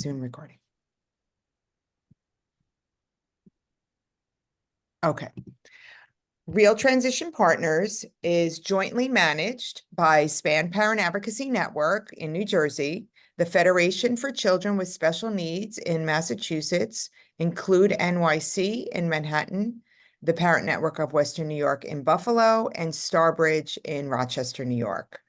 Zoom recording. Okay. Real Transition Partners is jointly managed by SPAN Parent Advocacy Network in New Jersey, the Federation for Children with Special Needs in Massachusetts, Include NYC in Manhattan, the Parent Network of Western New York in Buffalo, and Starbridge in Rochester, New York.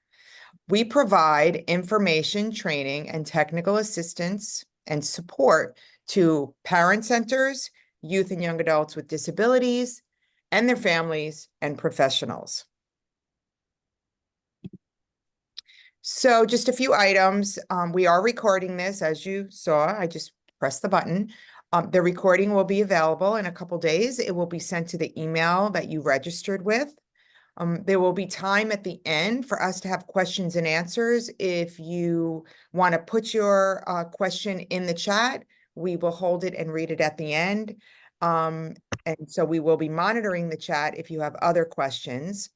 We provide information, training, and technical assistance and support to parent centers, youth and young adults with disabilities, and their families and professionals. So just a few items. We are recording this, as you saw. I just pressed the button. The recording will be available in a couple days. It will be sent to the email that you registered with. There will be time at the end for us to have questions and answers. If you want to put your question in the chat, we will hold it and read it at the end. And so we will be monitoring the chat if you have other questions.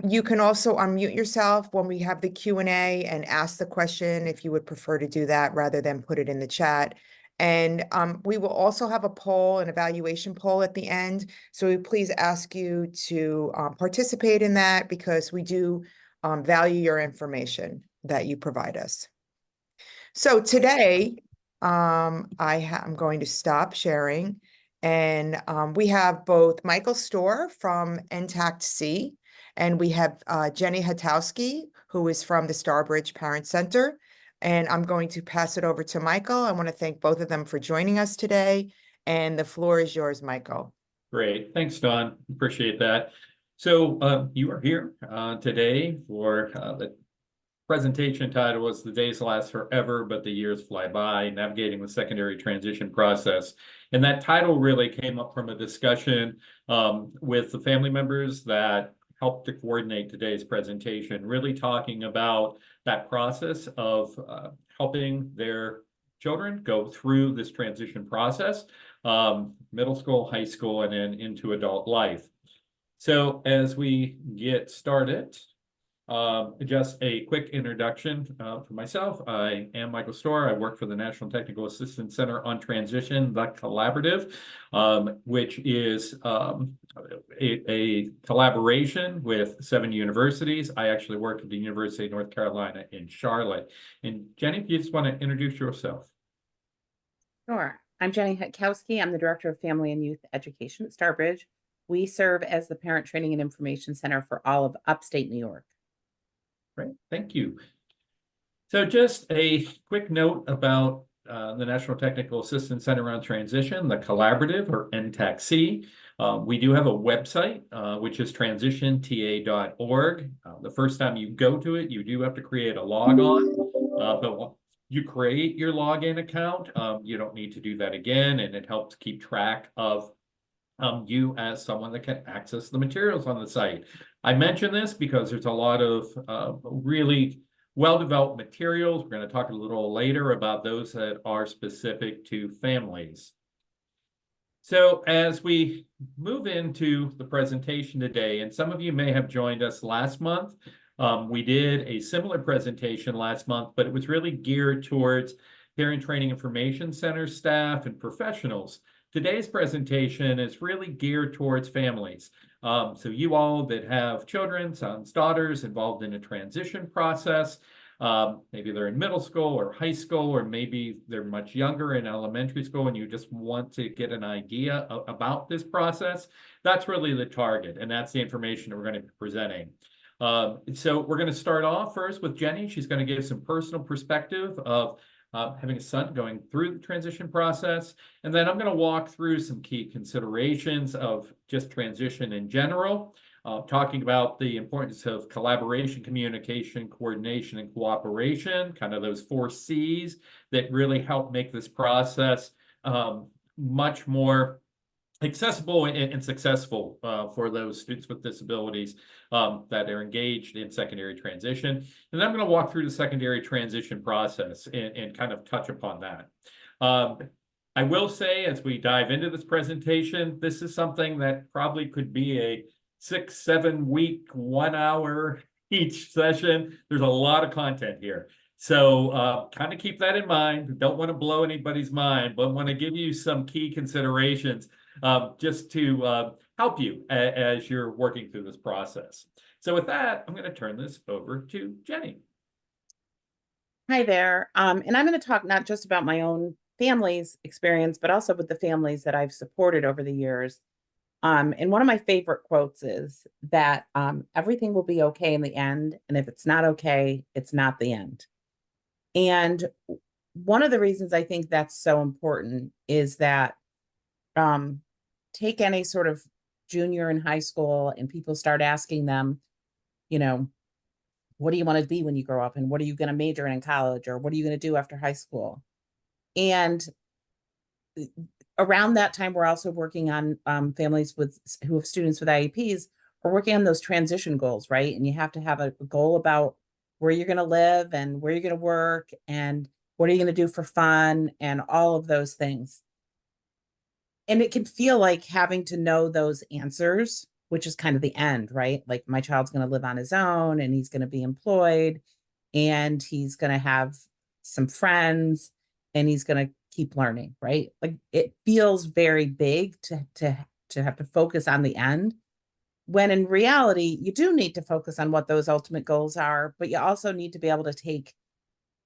You can also unmute yourself when we have the Q&A and ask the question if you would prefer to do that rather than put it in the chat. And we will also have a poll, an evaluation poll at the end. So we please ask you to participate in that because we do value your information that you provide us. So today, I'm going to stop sharing. And we have both Michael Stoehr from NTACT and we have Jenny Hutkowski, who is from the Starbridge Parent Center. And I'm going to pass it over to Michael. I want to thank both of them for joining us today. And the floor is yours, Michael. Great. Thanks, Dawn. Appreciate that. So you are here today for the presentation title was The Days Last Forever, but the Years Fly By, Navigating the Secondary Transition Process. And that title really came up from a discussion with the family members that helped to coordinate today's presentation, really talking about that process of helping their children go through this transition process, middle school, high school, and then into adult life. So as we get started, just a quick introduction for myself. I am Michael Stoehr. I work for the National Technical Assistance Center on Transition, the Collaborative, which is a collaboration with 7 universities. I actually work at the University of North Carolina in Charlotte. And Jenny, if you just want to introduce yourself. Sure. I'm Jenny Hutkowski. I'm the Director of Family and Youth Education at Starbridge. We serve as the Parent Training and Information Center for all of upstate New York. Great, thank you. So just a quick note about the National Technical Assistance Center on Transition, the Collaborative, or NTACT. We do have a website, which is transitionta.org. The first time you go to it, you do have to create a logon, but once you create your login account, you don't need to do that again, and it helps keep track of you as someone that can access the materials on the site. I mention this because there's a lot of really well-developed materials. We're going to talk a little later about those that are specific to families. So as we move into the presentation today, and some of you may have joined us last month, we did a similar presentation last month, but it was really geared towards Parent Training Information Center staff and professionals. Today's presentation is really geared towards families. So you all that have children, sons, daughters involved in a transition process, maybe they're in middle school or high school, or maybe they're much younger in elementary school and you just want to get an idea about this process, that's really the target. And that's the information that we're going to be presenting. So we're going to start off first with Jenny. She's going to give some personal perspective of having a son going through the transition process. And then I'm going to walk through some key considerations of just transition in general, talking about the importance of collaboration, communication, coordination, and cooperation, kind of those 4 C's that really help make this process much more accessible and successful for those students with disabilities that are engaged in secondary transition. And then I'm going to walk through the secondary transition process and kind of touch upon that. I will say, as we dive into this presentation, this is something that probably could be a 6-7 week, 1 hour each session. There's a lot of content here. So kind of keep that in mind. Don't want to blow anybody's mind, but want to give you some key considerations just to help you as you're working through this process. So with that, I'm going to turn this over to Jenny. Hi there. And I'm going to talk not just about my own family's experience, but also with the families that I've supported over the years. And one of my favorite quotes is that everything will be okay in the end. And if it's not okay, it's not the end. And one of the reasons I think that's so important is that take any sort of junior in high school and people start asking them, you know, what do you want to be when you grow up? And what are you going to major in college? Or what are you going to do after high school? And around that time, we're also working on families who have students with IEPs. We're working on those transition goals, right? And you have to have a goal about where you're going to live and where you're going to work and what are you going to do for fun and all of those things. And it can feel like having to know those answers, which is kind of the end, right? Like my child's going to live on his own and he's going to be employed and he's going to have some friends and he's going to keep learning, right? Like it feels very big to have to focus on the end, when in reality, you do need to focus on what those ultimate goals are, but you also need to be able to take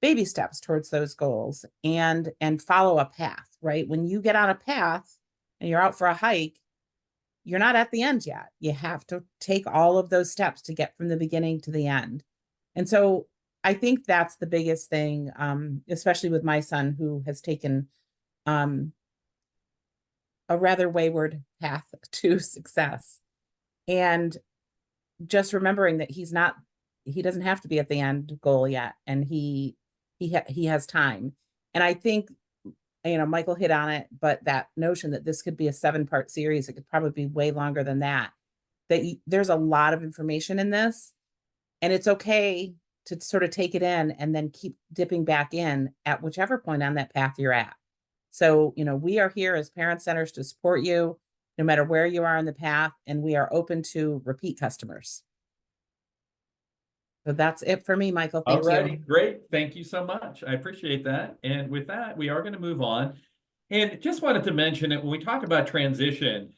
baby steps towards those goals and follow a path, right? When you get on a path and you're out for a hike, you're not at the end yet. You have to take all of those steps to get from the beginning to the end. And so I think that's the biggest thing, especially with my son who has taken a rather wayward path to success. And just remembering that he doesn't have to be at the end goal yet. And he has time. And I think, Michael hit on it, but that notion that this could be a 7-part series, it could probably be way longer than that, there's a lot of information in this, and it's okay to sort of take it in and then keep dipping back in at whichever point on that path you're at. So, we are here as parent centers to support you no matter where you are in the path, and we are open to repeat customers. So that's it for me, Michael. Thank you. Great. Thank you so much. I appreciate that. And with that, we are going to move on. And just wanted to mention that when we talk about transition,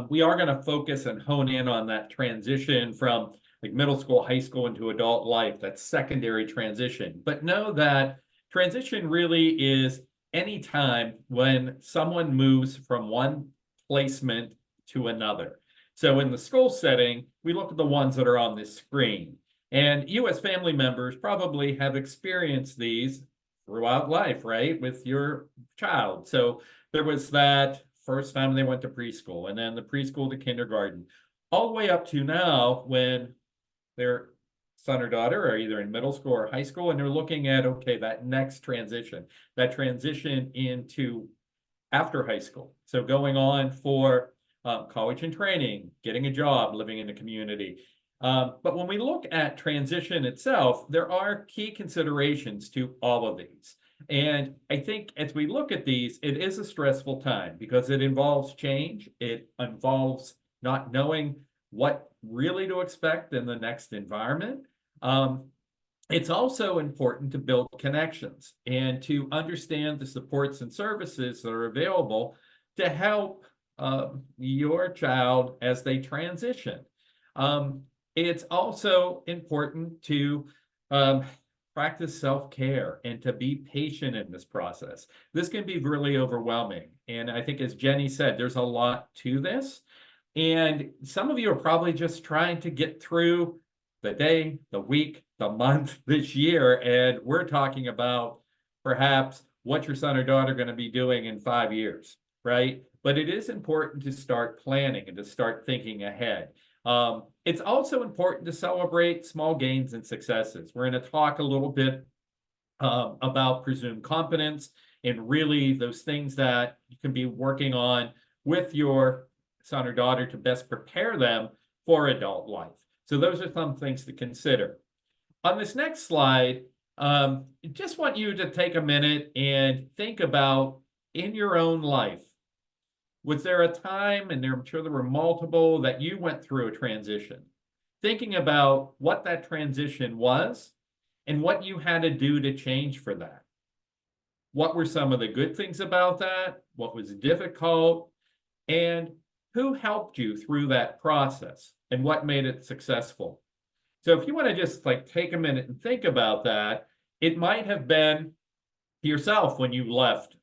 we are going to focus and hone in on that transition from like middle school, high school into adult life, that secondary transition. But know that transition really is any time when someone moves from one placement to another. So in the school setting, we look at the ones that are on this screen. And you as family members probably have experienced these throughout life, right? With your child. So there was that first time they went to preschool and then the preschool to kindergarten, all the way up to now when their son or daughter are either in middle school or high school and they're looking at, okay, that next transition, that transition into after high school. So going on for college and training, getting a job, living in the community. But when we look at transition itself, there are key considerations to all of these. And I think as we look at these, it is a stressful time because it involves change. It involves not knowing what really to expect in the next environment. It's also important to build connections and to understand the supports and services that are available to help your child as they transition. It's also important to practice self-care and to be patient in this process. This can be really overwhelming. And I think as Jenny said, there's a lot to this. And some of you are probably just trying to get through the day, the week, the month, this year. And we're talking about perhaps what your son or daughter are going to be doing in 5 years, right? But it is important to start planning and to start thinking ahead. It's also important to celebrate small gains and successes. We're going to talk a little bit about presumed competence and really those things that you can be working on with your son or daughter to best prepare them for adult life. So those are some things to consider. On this next slide, I just want you to take a minute and think about in your own life, was there a time, and I'm sure there were multiple, that you went through a transition? Thinking about what that transition was and what you had to do to change for that. What were some of the good things about that? What was difficult? And who helped you through that process and what made it successful? So if you want to just like take a minute and think about that, it might have been yourself when you left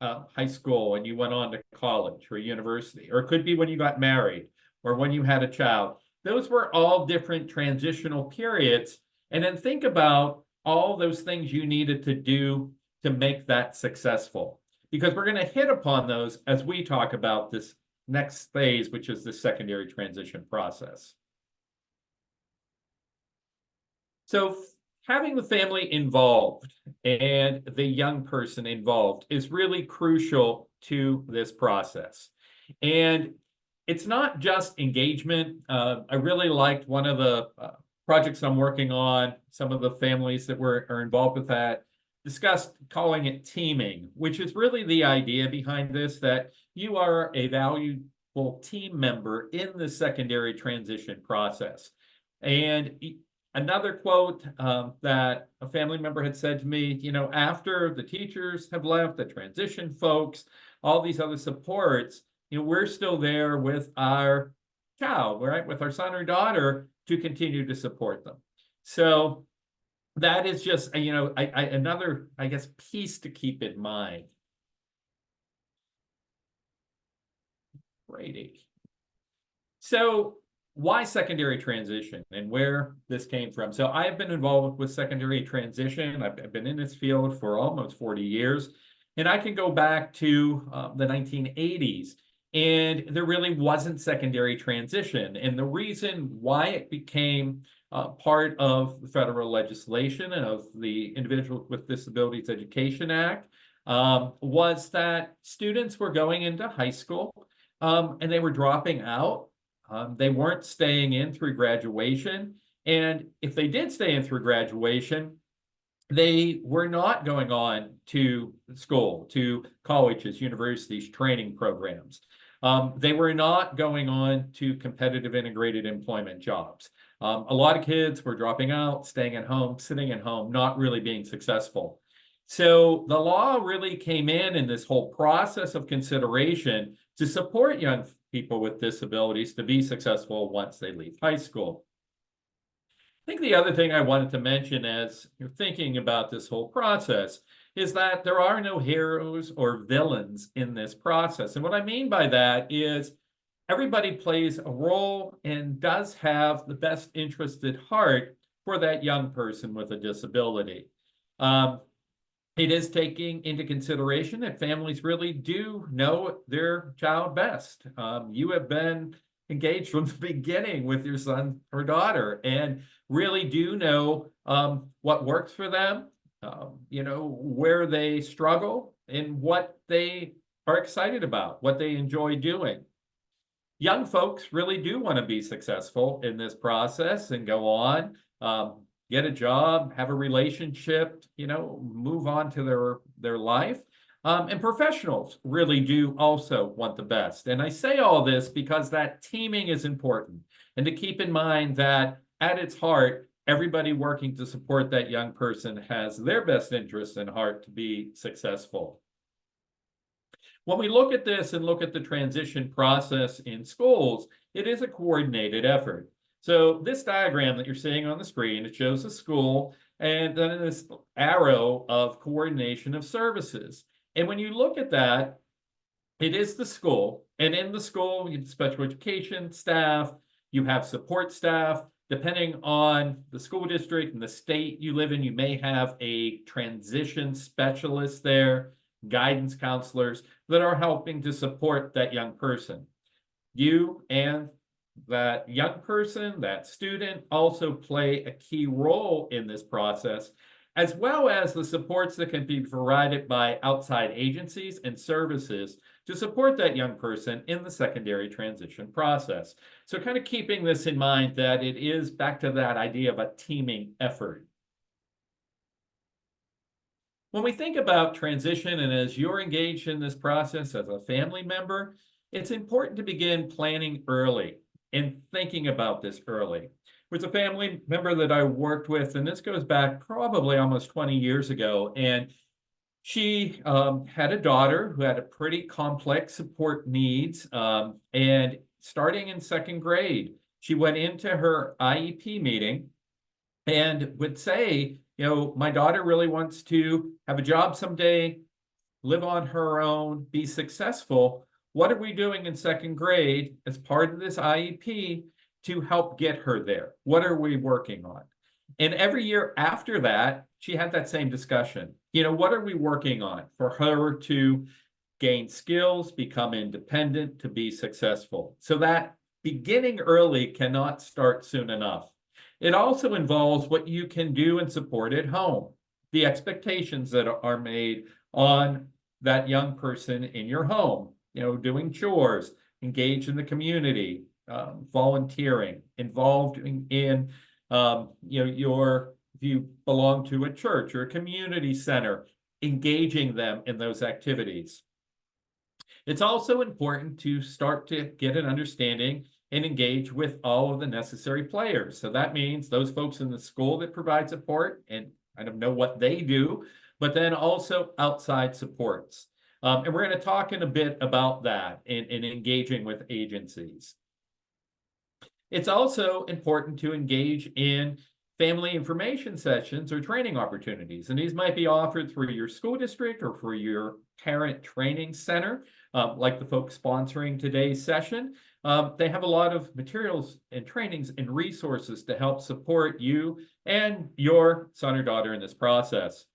high school and you went on to college or university, or it could be when you got married or when you had a child. Those were all different transitional periods. And then think about all those things you needed to do to make that successful, because we're going to hit upon those as we talk about this next phase, which is the secondary transition process. So having the family involved and the young person involved is really crucial to this process. And it's not just engagement. I really liked one of the projects I'm working on. Some of the families that are involved with that discussed calling it teaming, which is really the idea behind this, that you are a valuable team member in the secondary transition process. And another quote that a family member had said to me, you know, after the teachers have left, the transition folks, all these other supports, you know, we're still there with our child, right, with our son or daughter to continue to support them. So that is just, you know, another, I guess, piece to keep in mind. Righty. So why secondary transition and where this came from? So I have been involved with secondary transition. I've been in this field for almost 40 years. And I can go back to the 1980s. And there really wasn't secondary transition. And the reason why it became part of the federal legislation of the Individuals with Disabilities Education Act was that students were going into high school and they were dropping out. They weren't staying in through graduation. And if they did stay in through graduation, they were not going on to school, to colleges, universities, training programs. They were not going on to competitive integrated employment jobs. A lot of kids were dropping out, staying at home, sitting at home, not really being successful. So the law really came in this whole process of consideration to support young people with disabilities to be successful once they leave high school. I think the other thing I wanted to mention as you're thinking about this whole process is that there are no heroes or villains in this process. And what I mean by that is everybody plays a role and does have the best interest at heart for that young person with a disability. It is taking into consideration that families really do know their child best. You have been engaged from the beginning with your son or daughter and really do know what works for them, you know, where they struggle and what they are excited about, what they enjoy doing. Young folks really do want to be successful in this process and go on, get a job, have a relationship, you know, move on to their life. And professionals really do also want the best. And I say all this because that teaming is important. And to keep in mind that at its heart, everybody working to support that young person has their best interest in heart to be successful. When we look at this and look at the transition process in schools, it is a coordinated effort. So this diagram that you're seeing on the screen, it shows a school and then this arrow of coordination of services. And when you look at that, it is the school. And in the school, you have special education staff, you have support staff. Depending on the school district and the state you live in, you may have a transition specialist there, guidance counselors that are helping to support that young person. You and that young person, that student, also play a key role in this process, as well as the supports that can be provided by outside agencies and services to support that young person in the secondary transition process. So kind of keeping this in mind that it is back to that idea of a teaming effort. When we think about transition and as you're engaged in this process as a family member, it's important to begin planning early and thinking about this early. was a family member that I worked with, and this goes back probably almost 20 years ago. And she had a daughter who had a pretty complex support needs. And starting in second grade, she went into her IEP meeting and would say, you know, my daughter really wants to have a job someday, live on her own, be successful. What are we doing in second grade as part of this IEP to help get her there? What are we working on? And every year after that, she had that same discussion. You know, what are we working on for her to gain skills, become independent, to be successful? So that beginning early cannot start soon enough. It also involves what you can do and support at home, the expectations that are made on that young person in your home, you know, doing chores, engaged in the community, volunteering, involved in you know, if you belong to a church or a community center, engaging them in those activities. It's also important to start to get an understanding and engage with all of the necessary players. So that means those folks in the school that provide support and kind of know what they do, but then also outside supports. And we're going to talk in a bit about that in engaging with agencies. It's also important to engage in family information sessions or training opportunities. And these might be offered through your school district or for your parent training center, like the folks sponsoring today's session. They have a lot of materials and trainings and resources to help support you and your son or daughter in this process.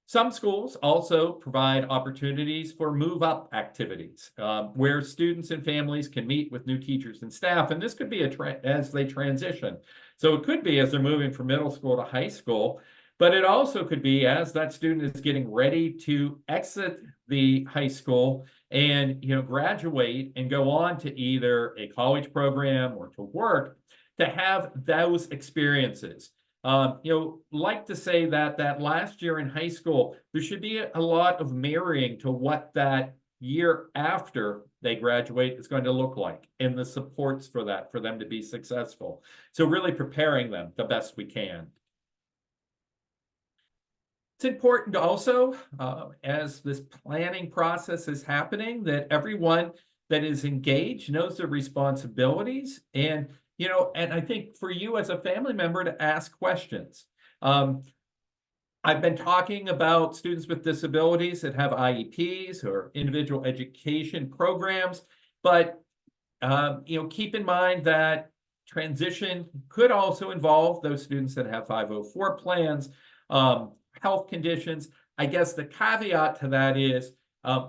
Some schools also provide opportunities for move-up activities, where students and families can meet with new teachers and staff, and this could be as they transition. So it could be as they're moving from middle school to high school, but it also could be as that student is getting ready to exit the high school and, you know, graduate and go on to either a college program or to work, to have those experiences. You know, like to say that that last year in high school, there should be a lot of mirroring to what that year after they graduate is going to look like, and the supports for that, for them to be successful. So really preparing them the best we can. It's important also, as this planning process is happening, that everyone that is engaged knows their responsibilities, and you know, and I think for you as a family member to ask questions. I've been talking about students with disabilities that have IEPs or individual education programs, but you know, keep in mind that transition could also involve those students that have 504 plans, health conditions. I guess the caveat to that is,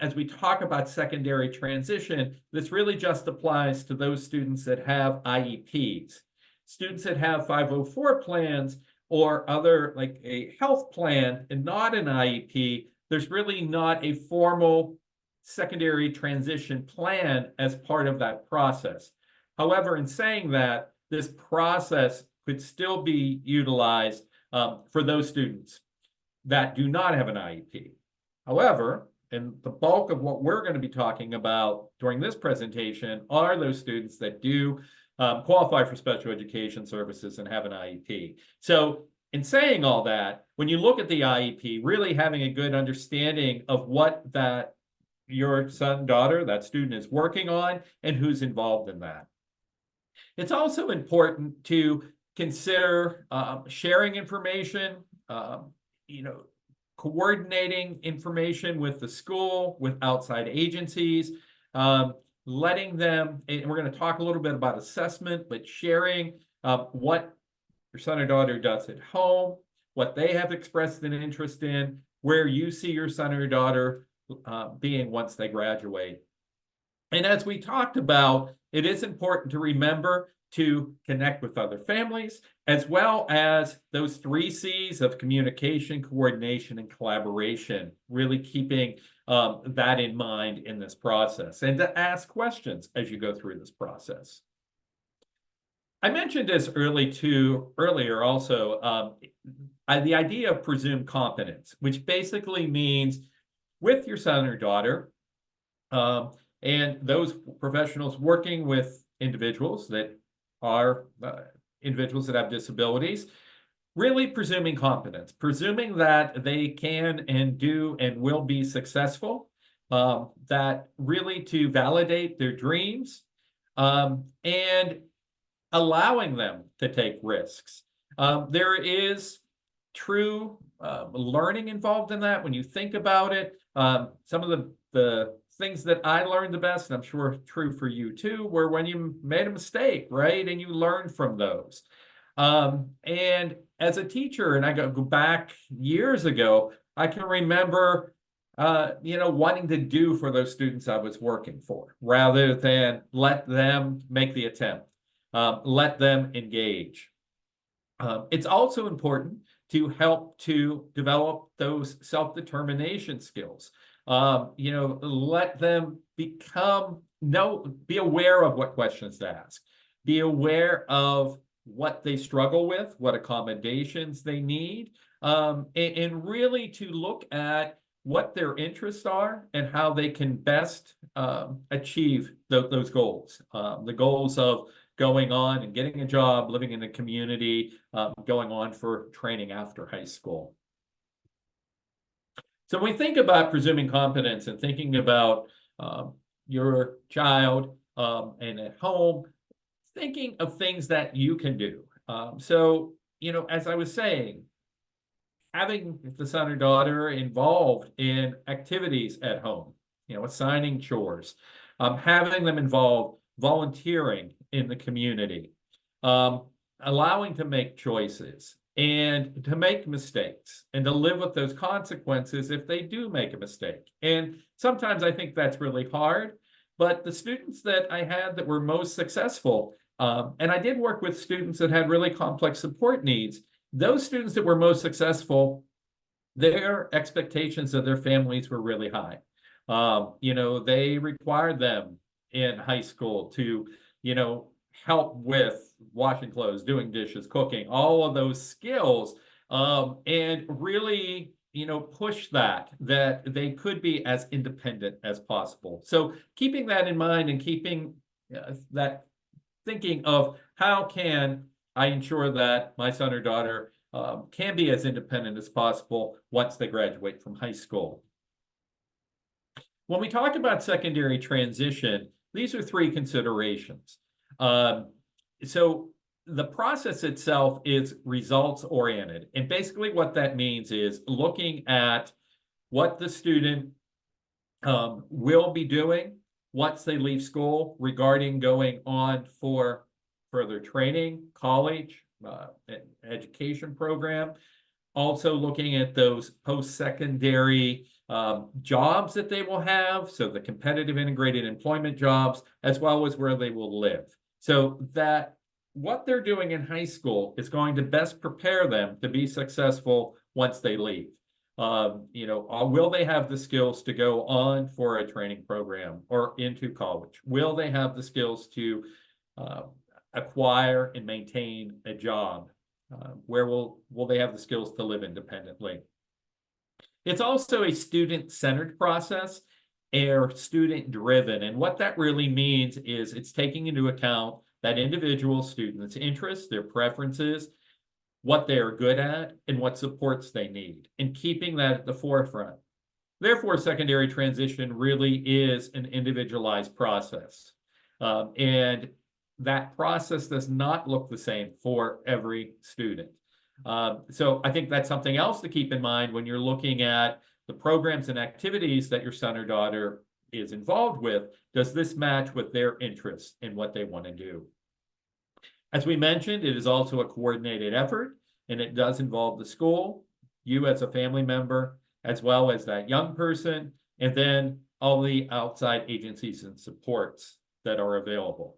as we talk about secondary transition, this really just applies to those students that have IEPs. Students that have 504 plans or other, like a health plan and not an IEP, there's really not a formal secondary transition plan as part of that process. However, in saying that, this process could still be utilized for those students that do not have an IEP. However, and the bulk of what we're going to be talking about during this presentation are those students that do qualify for special education services and have an IEP. So in saying all that, when you look at the IEP, really having a good understanding of what that your son, daughter, that student is working on and who's involved in that. It's also important to consider sharing information, you know, coordinating information with the school, with outside agencies, letting them, and we're going to talk a little bit about assessment, but sharing what your son or daughter does at home, what they have expressed an interest in, where you see your son or daughter being once they graduate. And as we talked about, it is important to remember to connect with other families, as well as those 3 C's of communication, coordination, and collaboration, really keeping that in mind in this process, and to ask questions as you go through this process. I mentioned this earlier also, the idea of presumed competence, which basically means with your son or daughter, and those professionals working with individuals that are individuals that have disabilities, really presuming competence, presuming that they can and do and will be successful, that really to validate their dreams, and allowing them to take risks. There is true learning involved in that when you think about it. Some of the things that I learned the best, and I'm sure true for you too, were when you made a mistake, right? And you learned from those. And as a teacher, and I go back years ago, I can remember, wanting to do for those students I was working for, rather than let them make the attempt, let them engage. It's also important to help to develop those self-determination skills. Let them be aware of what questions to ask, be aware of what they struggle with, what accommodations they need, and really to look at what their interests are and how they can best achieve those goals. The goals of going on and getting a job, living in a community, going on for training after high school. So when we think about presuming competence and thinking about your child and at home, thinking of things that you can do. As I was saying, having the son or daughter involved in activities at home, assigning chores, having them involved volunteering in the community, allowing to make choices and to make mistakes and to live with those consequences if they do make a mistake. And sometimes I think that's really hard, but the students that I had that were most successful, and I did work with students that had really complex support needs, those students that were most successful, their expectations of their families were really high. They required them in high school to, help with washing clothes, doing dishes, cooking, all of those skills, and really, push that they could be as independent as possible. So keeping that in mind and keeping that thinking of how can I ensure that my son or daughter can be as independent as possible once they graduate from high school. When we talk about secondary transition, these are three considerations. So the process itself is results oriented. And basically what that means is looking at what the student will be doing once they leave school regarding going on for further training, college, education program. Also looking at those post-secondary jobs that they will have, so the competitive integrated employment jobs, as well as where they will live. So that what they're doing in high school is going to best prepare them to be successful once they leave. Will they have the skills to go on for a training program or into college? Will they have the skills to acquire and maintain a job? Where will they have the skills to live independently? It's also a student-centered process or student-driven. And what that really means is it's taking into account that individual student's interests, their preferences, what they are good at, and what supports they need, and keeping that at the forefront. Therefore, secondary transition really is an individualized process. And that process does not look the same for every student. So I think that's something else to keep in mind when you're looking at the programs and activities that your son or daughter is involved with. Does this match with their interests and what they want to do? As we mentioned, it is also a coordinated effort, and it does involve the school, you as a family member, as well as that young person, and then all the outside agencies and supports that are available.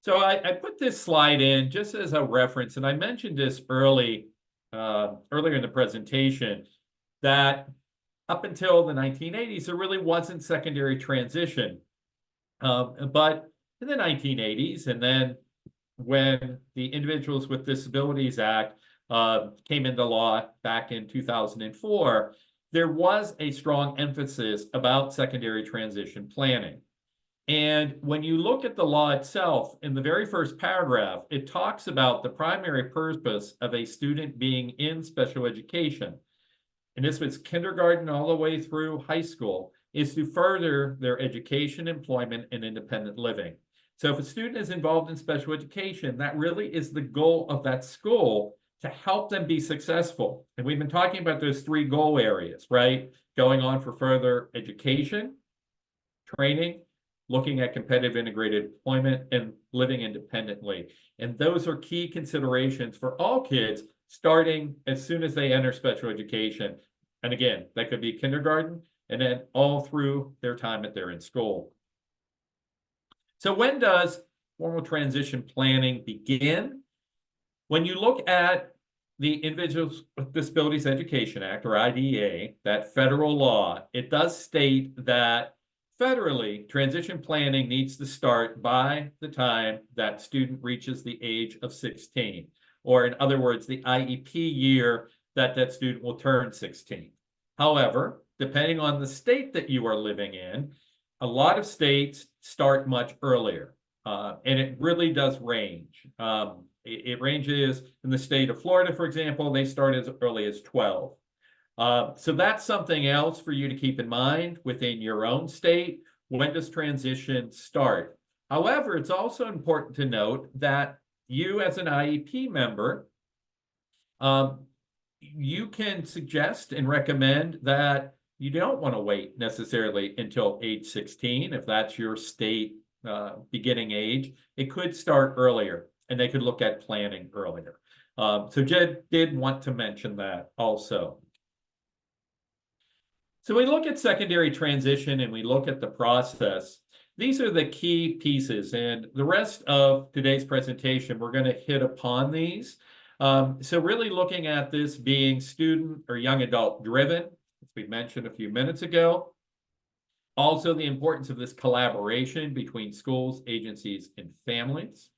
So I put this slide in just as a reference, and I mentioned this earlier in the presentation, that up until the 1980s, there really wasn't secondary transition. But in the 1980s, and then when the Individuals with Disabilities Act came into law back in 2004, there was a strong emphasis about secondary transition planning. And when you look at the law itself, in the very first paragraph, it talks about the primary purpose of a student being in special education. And this was kindergarten all the way through high school, is to further their education, employment, and independent living. So if a student is involved in special education, that really is the goal of that school, to help them be successful. And we've been talking about those 3 goal areas, right? Going on for further education, training, looking at competitive integrated employment, and living independently. And those are key considerations for all kids starting as soon as they enter special education. And again, that could be kindergarten and then all through their time that they're in school. So when does formal transition planning begin? When you look at the Individuals with Disabilities Education Act, or IDEA, that federal law, it does state that federally, transition planning needs to start by the time that student reaches the age of 16, or in other words, the IEP year that that student will turn 16. However, depending on the state that you are living in, a lot of states start much earlier, and it really does range. It ranges in the state of Florida, for example, they start as early as 12. So that's something else for you to keep in mind within your own state. When does transition start? However, it's also important to note that you as an IEP member, you can suggest and recommend that you don't want to wait necessarily until age 16. If that's your state beginning age, it could start earlier, and they could look at planning earlier. So Jed did want to mention that also. So we look at secondary transition and we look at the process. These are the key pieces, and the rest of today's presentation, we're going to hit upon these. So really looking at this being student or young adult driven, as we mentioned a few minutes ago. Also the importance of this collaboration between schools, agencies, and families.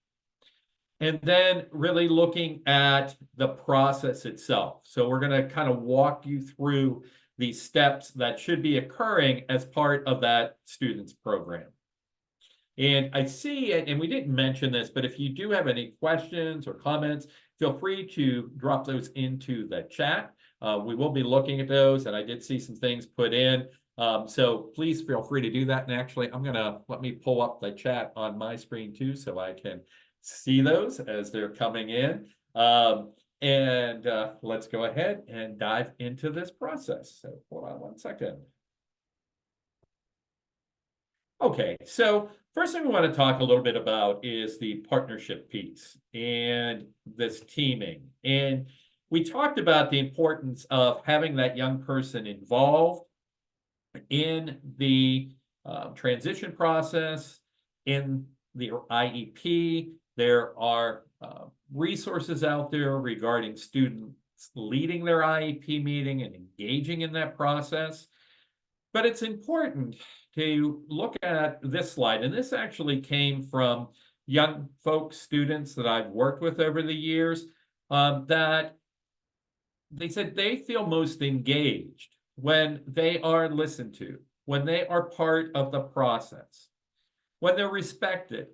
And then really looking at the process itself. So we're going to kind of walk you through these steps that should be occurring as part of that student's program. And I see it, and we didn't mention this, but if you do have any questions or comments, feel free to drop those into the chat. We will be looking at those, and I did see some things put in. So please feel free to do that. And actually, let me pull up the chat on my screen too, so I can see those as they're coming in. Let's go ahead and dive into this process. So hold on one second. Okay, so first thing we want to talk a little bit about is the partnership piece and this teaming. And we talked about the importance of having that young person involved in the transition process, in the IEP. There are resources out there regarding students leading their IEP meeting and engaging in that process. But it's important to look at this slide, and this actually came from young folks, students that I've worked with over the years, that they said they feel most engaged when they are listened to, when they are part of the process, when they're respected.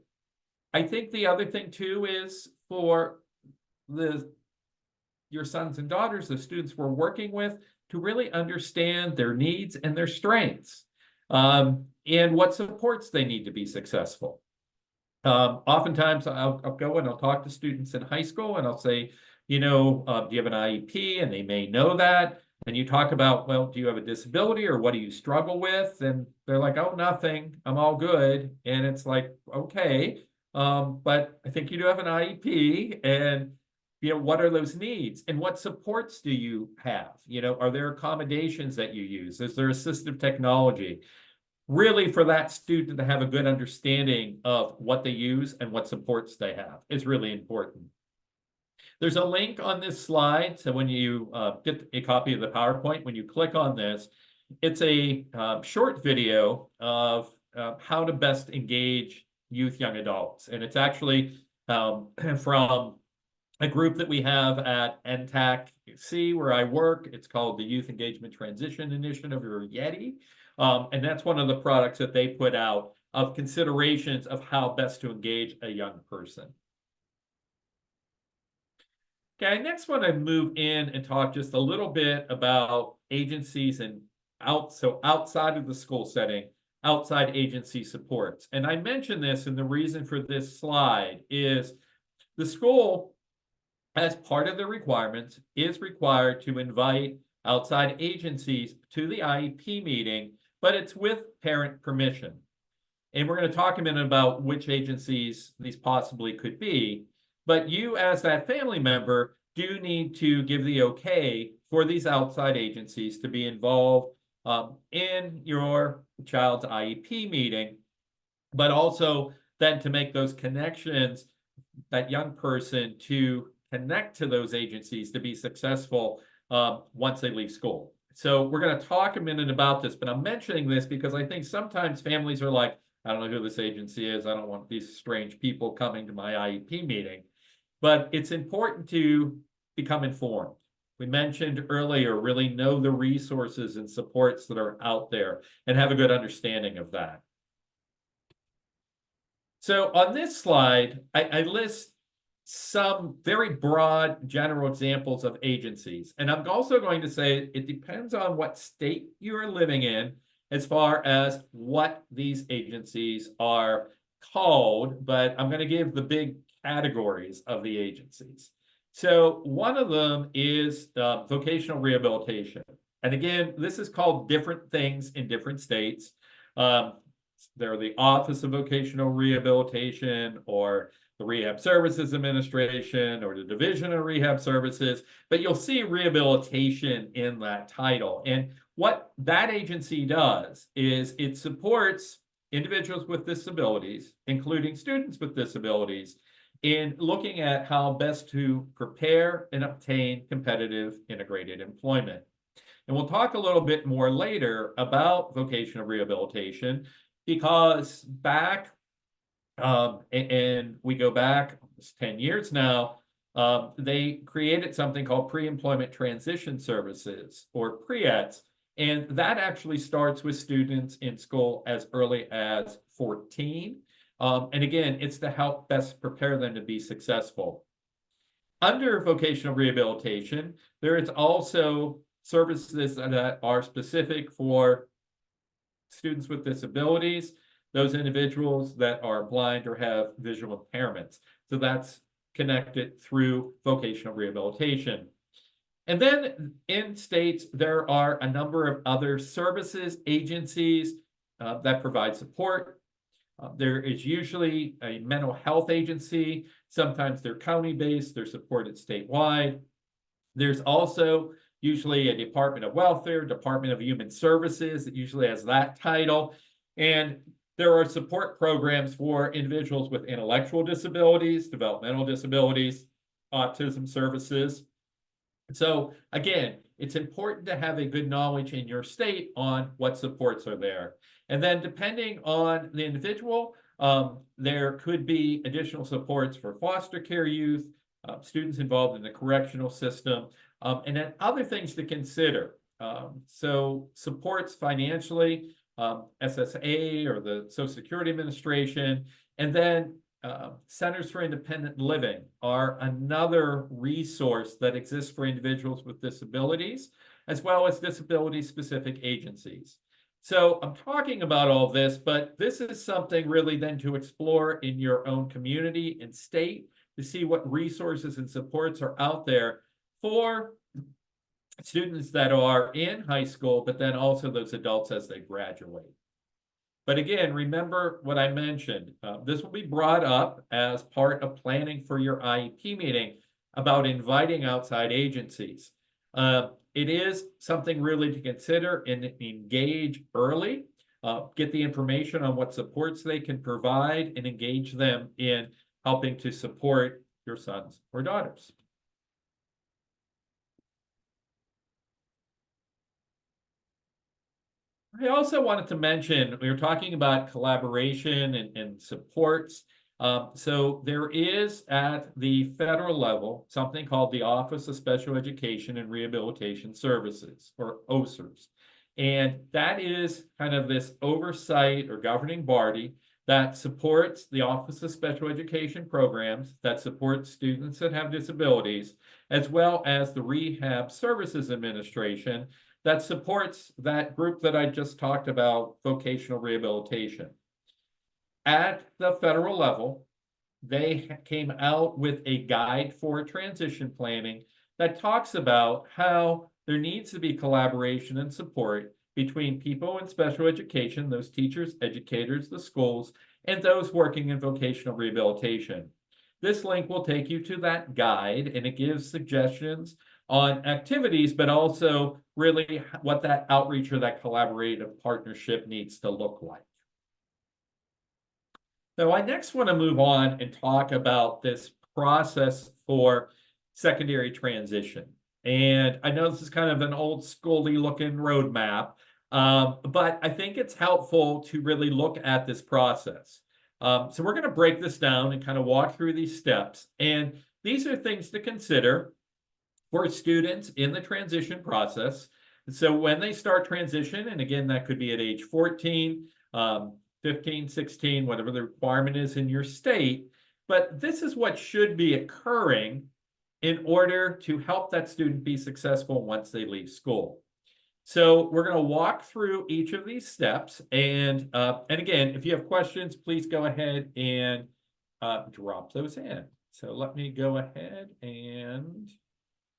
I think the other thing too is for your sons and daughters, the students we're working with, to really understand their needs and their strengths, and what supports they need to be successful. Oftentimes I'll go and I'll talk to students in high school and I'll say, do you have an IEP? And they may know that. And you talk about, well, do you have a disability or what do you struggle with? And they're like, oh, nothing, I'm all good. And it's like, okay, but I think you do have an IEP, and what are those needs and what supports do you have? Are there accommodations that you use? Is there assistive technology? Really, for that student to have a good understanding of what they use and what supports they have is really important. There's a link on this slide. So when you get a copy of the PowerPoint, when you click on this, it's a short video of how to best engage youth, young adults. And it's actually from a group that we have at NTACT, where I work. It's called the Youth Engagement Transition Initiative, or YETI. And that's one of the products that they put out of considerations of how best to engage a young person. Okay, next one I move in and talk just a little bit about agencies and outside of the school setting, outside agency supports. And I mentioned this, and the reason for this slide is the school, as part of the requirements, is required to invite outside agencies to the IEP meeting, but it's with parent permission. And we're going to talk a minute about which agencies these possibly could be. But you, as that family member, do need to give the okay for these outside agencies to be involved in your child's IEP meeting, but also then to make those connections, that young person to connect to those agencies to be successful once they leave school. So we're going to talk a minute about this, but I'm mentioning this because I think sometimes families are like, I don't know who this agency is. I don't want these strange people coming to my IEP meeting. But it's important to become informed. We mentioned earlier, really know the resources and supports that are out there and have a good understanding of that. So on this slide, I list some very broad general examples of agencies. And I'm also going to say it depends on what state you're living in as far as what these agencies are called, but I'm going to give the big categories of the agencies. So one of them is vocational rehabilitation. And again, this is called different things in different states. They're the Office of Vocational Rehabilitation, or the Rehab Services Administration, or the Division of Rehab Services, but you'll see rehabilitation in that title. And what that agency does is it supports individuals with disabilities, including students with disabilities, in looking at how best to prepare and obtain competitive integrated employment. And we'll talk a little bit more later about vocational rehabilitation, because back, and we go back 10 years now, they created something called Pre-Employment Transition Services, or PREETs, and that actually starts with students in school as early as 14. And again, it's to help best prepare them to be successful. Under vocational rehabilitation, there is also services that are specific for students with disabilities, those individuals that are blind or have visual impairments. So that's connected through vocational rehabilitation. And then in states, there are a number of other services, agencies that provide support. There is usually a mental health agency. Sometimes they're county-based, they're supported statewide. There's also usually a Department of Welfare, Department of Human Services that usually has that title. And there are support programs for individuals with intellectual disabilities, developmental disabilities, autism services. So again, it's important to have a good knowledge in your state on what supports are there. And then depending on the individual, there could be additional supports for foster care youth, students involved in the correctional system, and then other things to consider. So supports financially, SSA or the Social Security Administration, and then Centers for Independent Living are another resource that exists for individuals with disabilities, as well as disability-specific agencies. So I'm talking about all this, but this is something really then to explore in your own community and state to see what resources and supports are out there for students that are in high school, but then also those adults as they graduate. But again, remember what I mentioned. This will be brought up as part of planning for your IEP meeting about inviting outside agencies. It is something really to consider and engage early. Get the information on what supports they can provide and engage them in helping to support your sons or daughters. I also wanted to mention, we were talking about collaboration and supports. So there is at the federal level something called the Office of Special Education and Rehabilitation Services, or OSERS. And that is kind of this oversight or governing body that supports the Office of Special Education Programs, that supports students that have disabilities, as well as the Rehab Services Administration that supports that group that I just talked about, vocational rehabilitation. At the federal level, they came out with a guide for transition planning that talks about how there needs to be collaboration and support between people in special education, those teachers, educators, the schools, and those working in vocational rehabilitation. This link will take you to that guide, and it gives suggestions on activities, but also really what that outreach or that collaborative partnership needs to look like. So I next want to move on and talk about this process for secondary transition. And I know this is kind of an old schooly looking roadmap, but I think it's helpful to really look at this process. So we're going to break this down and kind of walk through these steps. And these are things to consider for students in the transition process. So when they start transition, and again, that could be at age 14, 15, 16, whatever the requirement is in your state. But this is what should be occurring in order to help that student be successful once they leave school. So we're going to walk through each of these steps. And again, if you have questions, please go ahead and drop those in. So let me go ahead and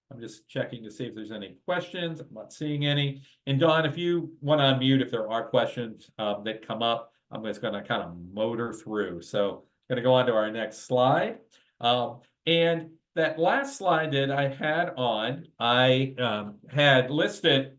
I'm just checking to see if there's any questions. I'm not seeing any. And Dawn, if you want to unmute if there are questions that come up, I'm just going to kind of motor through. So I'm going to go on to our next slide. And that last slide that I had on, I had listed,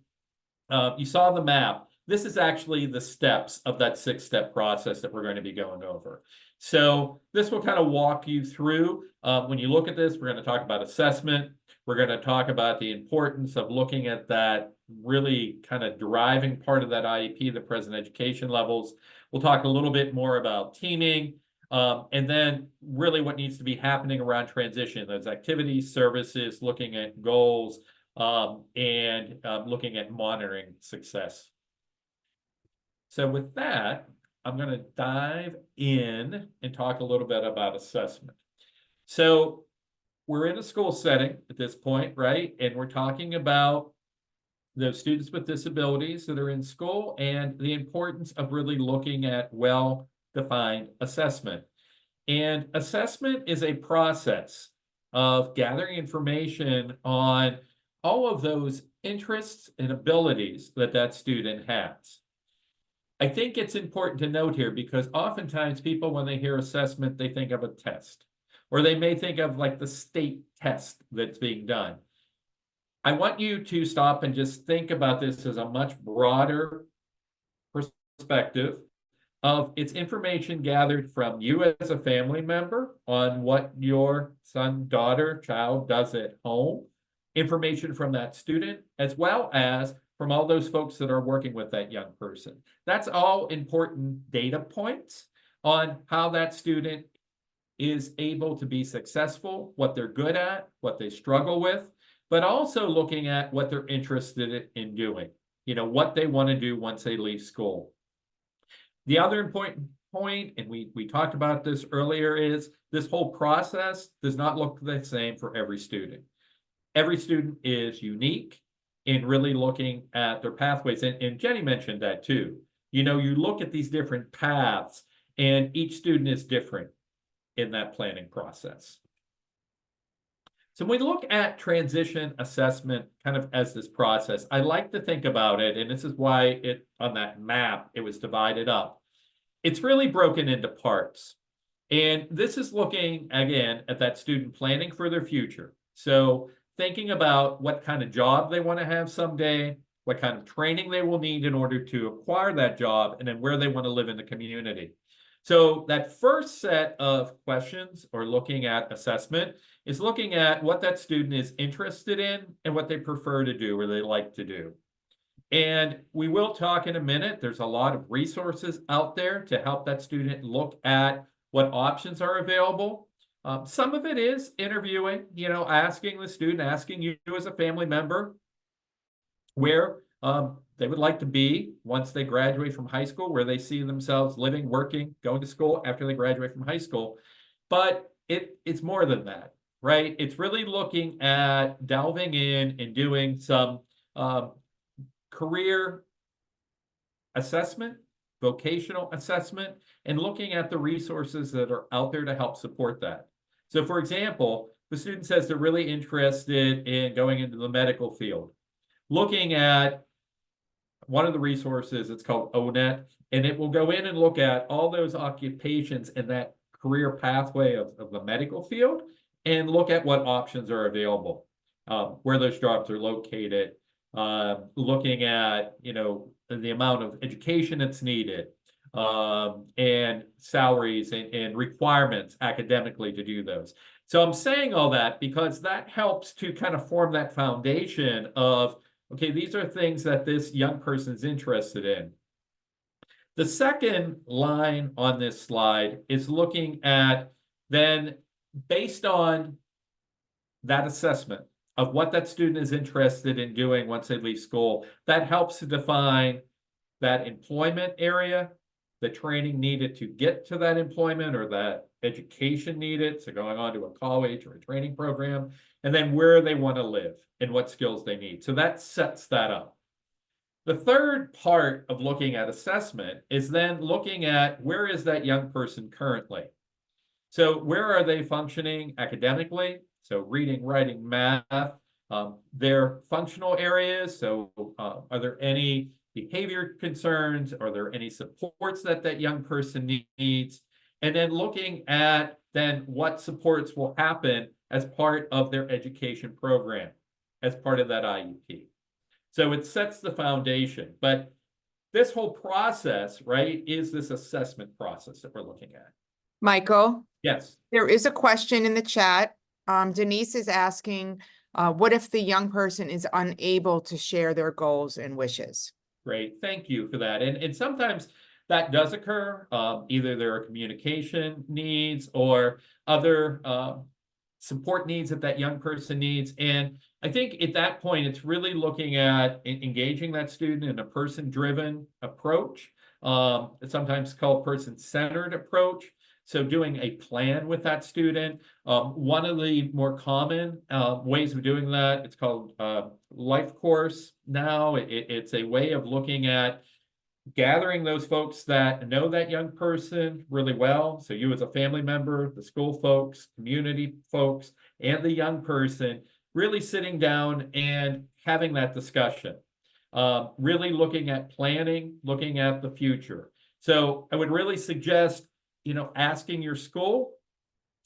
you saw the map. This is actually the steps of that 6-step process that we're going to be going over. So this will kind of walk you through. When you look at this, we're going to talk about assessment. We're going to talk about the importance of looking at that really kind of driving part of that IEP, the present education levels. We'll talk a little bit more about teaming, and then really what needs to be happening around transition, those activities, services, looking at goals, and looking at monitoring success. So with that, I'm going to dive in and talk a little bit about assessment. So we're in a school setting at this point, right? And we're talking about those students with disabilities that are in school and the importance of really looking at well-defined assessment. And assessment is a process of gathering information on all of those interests and abilities that that student has. I think it's important to note here because oftentimes people, when they hear assessment, they think of a test, or they may think of like the state test that's being done. I want you to stop and just think about this as a much broader perspective of its information gathered from you as a family member on what your son, daughter, child does at home, information from that student, as well as from all those folks that are working with that young person. That's all important data points on how that student is able to be successful, what they're good at, what they struggle with, but also looking at what they're interested in doing, you know, what they want to do once they leave school. The other important point, and we talked about this earlier, is this whole process does not look the same for every student. Every student is unique in really looking at their pathways. And Jenny mentioned that too. You know, you look at these different paths and each student is different in that planning process. So when we look at transition assessment kind of as this process, I like to think about it, and this is why it on that map, it was divided up. It's really broken into parts. And this is looking, again, at that student planning for their future. So thinking about what kind of job they want to have someday, what kind of training they will need in order to acquire that job, and then where they want to live in the community. So that first set of questions or looking at assessment is looking at what that student is interested in and what they prefer to do or they like to do. And we will talk in a minute. There's a lot of resources out there to help that student look at what options are available. Some of it is interviewing, you know, asking the student, asking you as a family member, where they would like to be once they graduate from high school, where they see themselves living, working, going to school after they graduate from high school. But it's more than that, right? It's really looking at delving in and doing some career assessment, vocational assessment, and looking at the resources that are out there to help support that. So for example, the student says they're really interested in going into the medical field. Looking at one of the resources, it's called ONET, and it will go in and look at all those occupations in that career pathway of the medical field and look at what options are available, where those jobs are located, looking at, the amount of education that's needed, and salaries and requirements academically to do those. So I'm saying all that because that helps to kind of form that foundation of, okay, these are things that this young person's interested in. The second line on this slide is looking at then, based on that assessment of what that student is interested in doing once they leave school, that helps to define that employment area, the training needed to get to that employment or that education needed, so going on to a college or a training program, and then where they want to live and what skills they need. So that sets that up. The third part of looking at assessment is then looking at where is that young person currently. So where are they functioning academically? So reading, writing, math, their functional areas. So are there any behavior concerns? Are there any supports that that young person needs? And then looking at then what supports will happen as part of their education program, as part of that IEP. So it sets the foundation, but this whole process, right, is this assessment process that we're looking at. Michael, Yes. there is a question in the chat. Denise is asking, what if the young person is unable to share their goals and wishes? Great, thank you for that. And sometimes that does occur. Either there are communication needs or other support needs that young person needs. And I think at that point, it's really looking at engaging that student in a person-driven approach. It's sometimes called person-centered approach. So doing a plan with that student. One of the more common ways of doing that, it's called life course now. It's a way of looking at gathering those folks that know that young person really well. So you as a family member, the school folks, community folks, and the young person really sitting down and having that discussion. Really looking at planning, looking at the future. So I would really suggest, asking your school,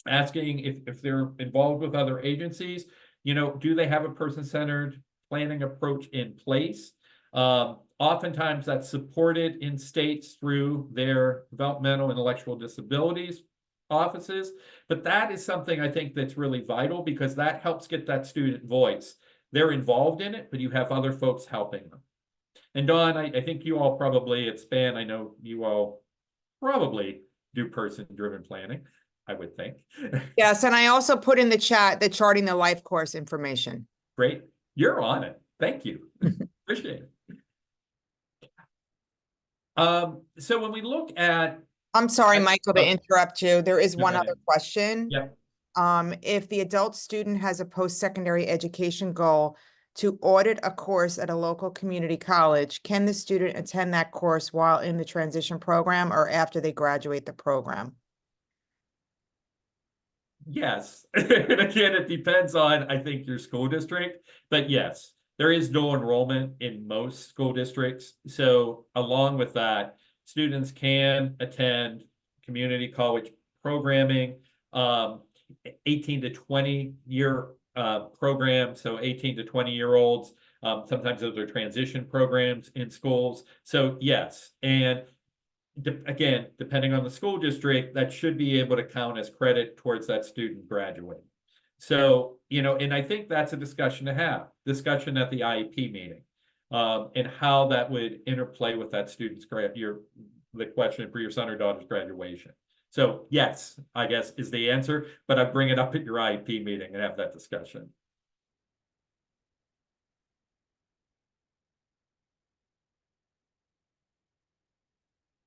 asking if they're involved with other agencies, do they have a person-centered planning approach in place? Oftentimes that's supported in states through their developmental intellectual disabilities offices, but that is something I think that's really vital because that helps get that student voice. They're involved in it, but you have other folks helping them. And Dawn, I think you all probably at SPAN, I know you all probably do person-driven planning, I would think. Yes, and I also put in the chat the charting the life course information. Great, you're on it. Thank you. Appreciate it. So when we look at, I'm sorry, Michael, to interrupt you. There is one Okay. other question. Yep. If the adult student has a post-secondary education goal to audit a course at a local community college, can the student attend that course while in the transition program or after they graduate the program? Yes, and again, it depends on, I think, your school district, but yes, there is dual enrollment in most school districts. So along with that, students can attend community college programming, 18 to 20 year program. So 18 to 20-year-olds, sometimes those are transition programs in schools. So yes, and again, depending on the school district, that should be able to count as credit towards that student graduating. So, and I think that's a discussion to have, discussion at the IEP meeting, and how that would interplay with that student's the question for your son or daughter's graduation. So yes, I guess is the answer, but I bring it up at your IEP meeting and have that discussion.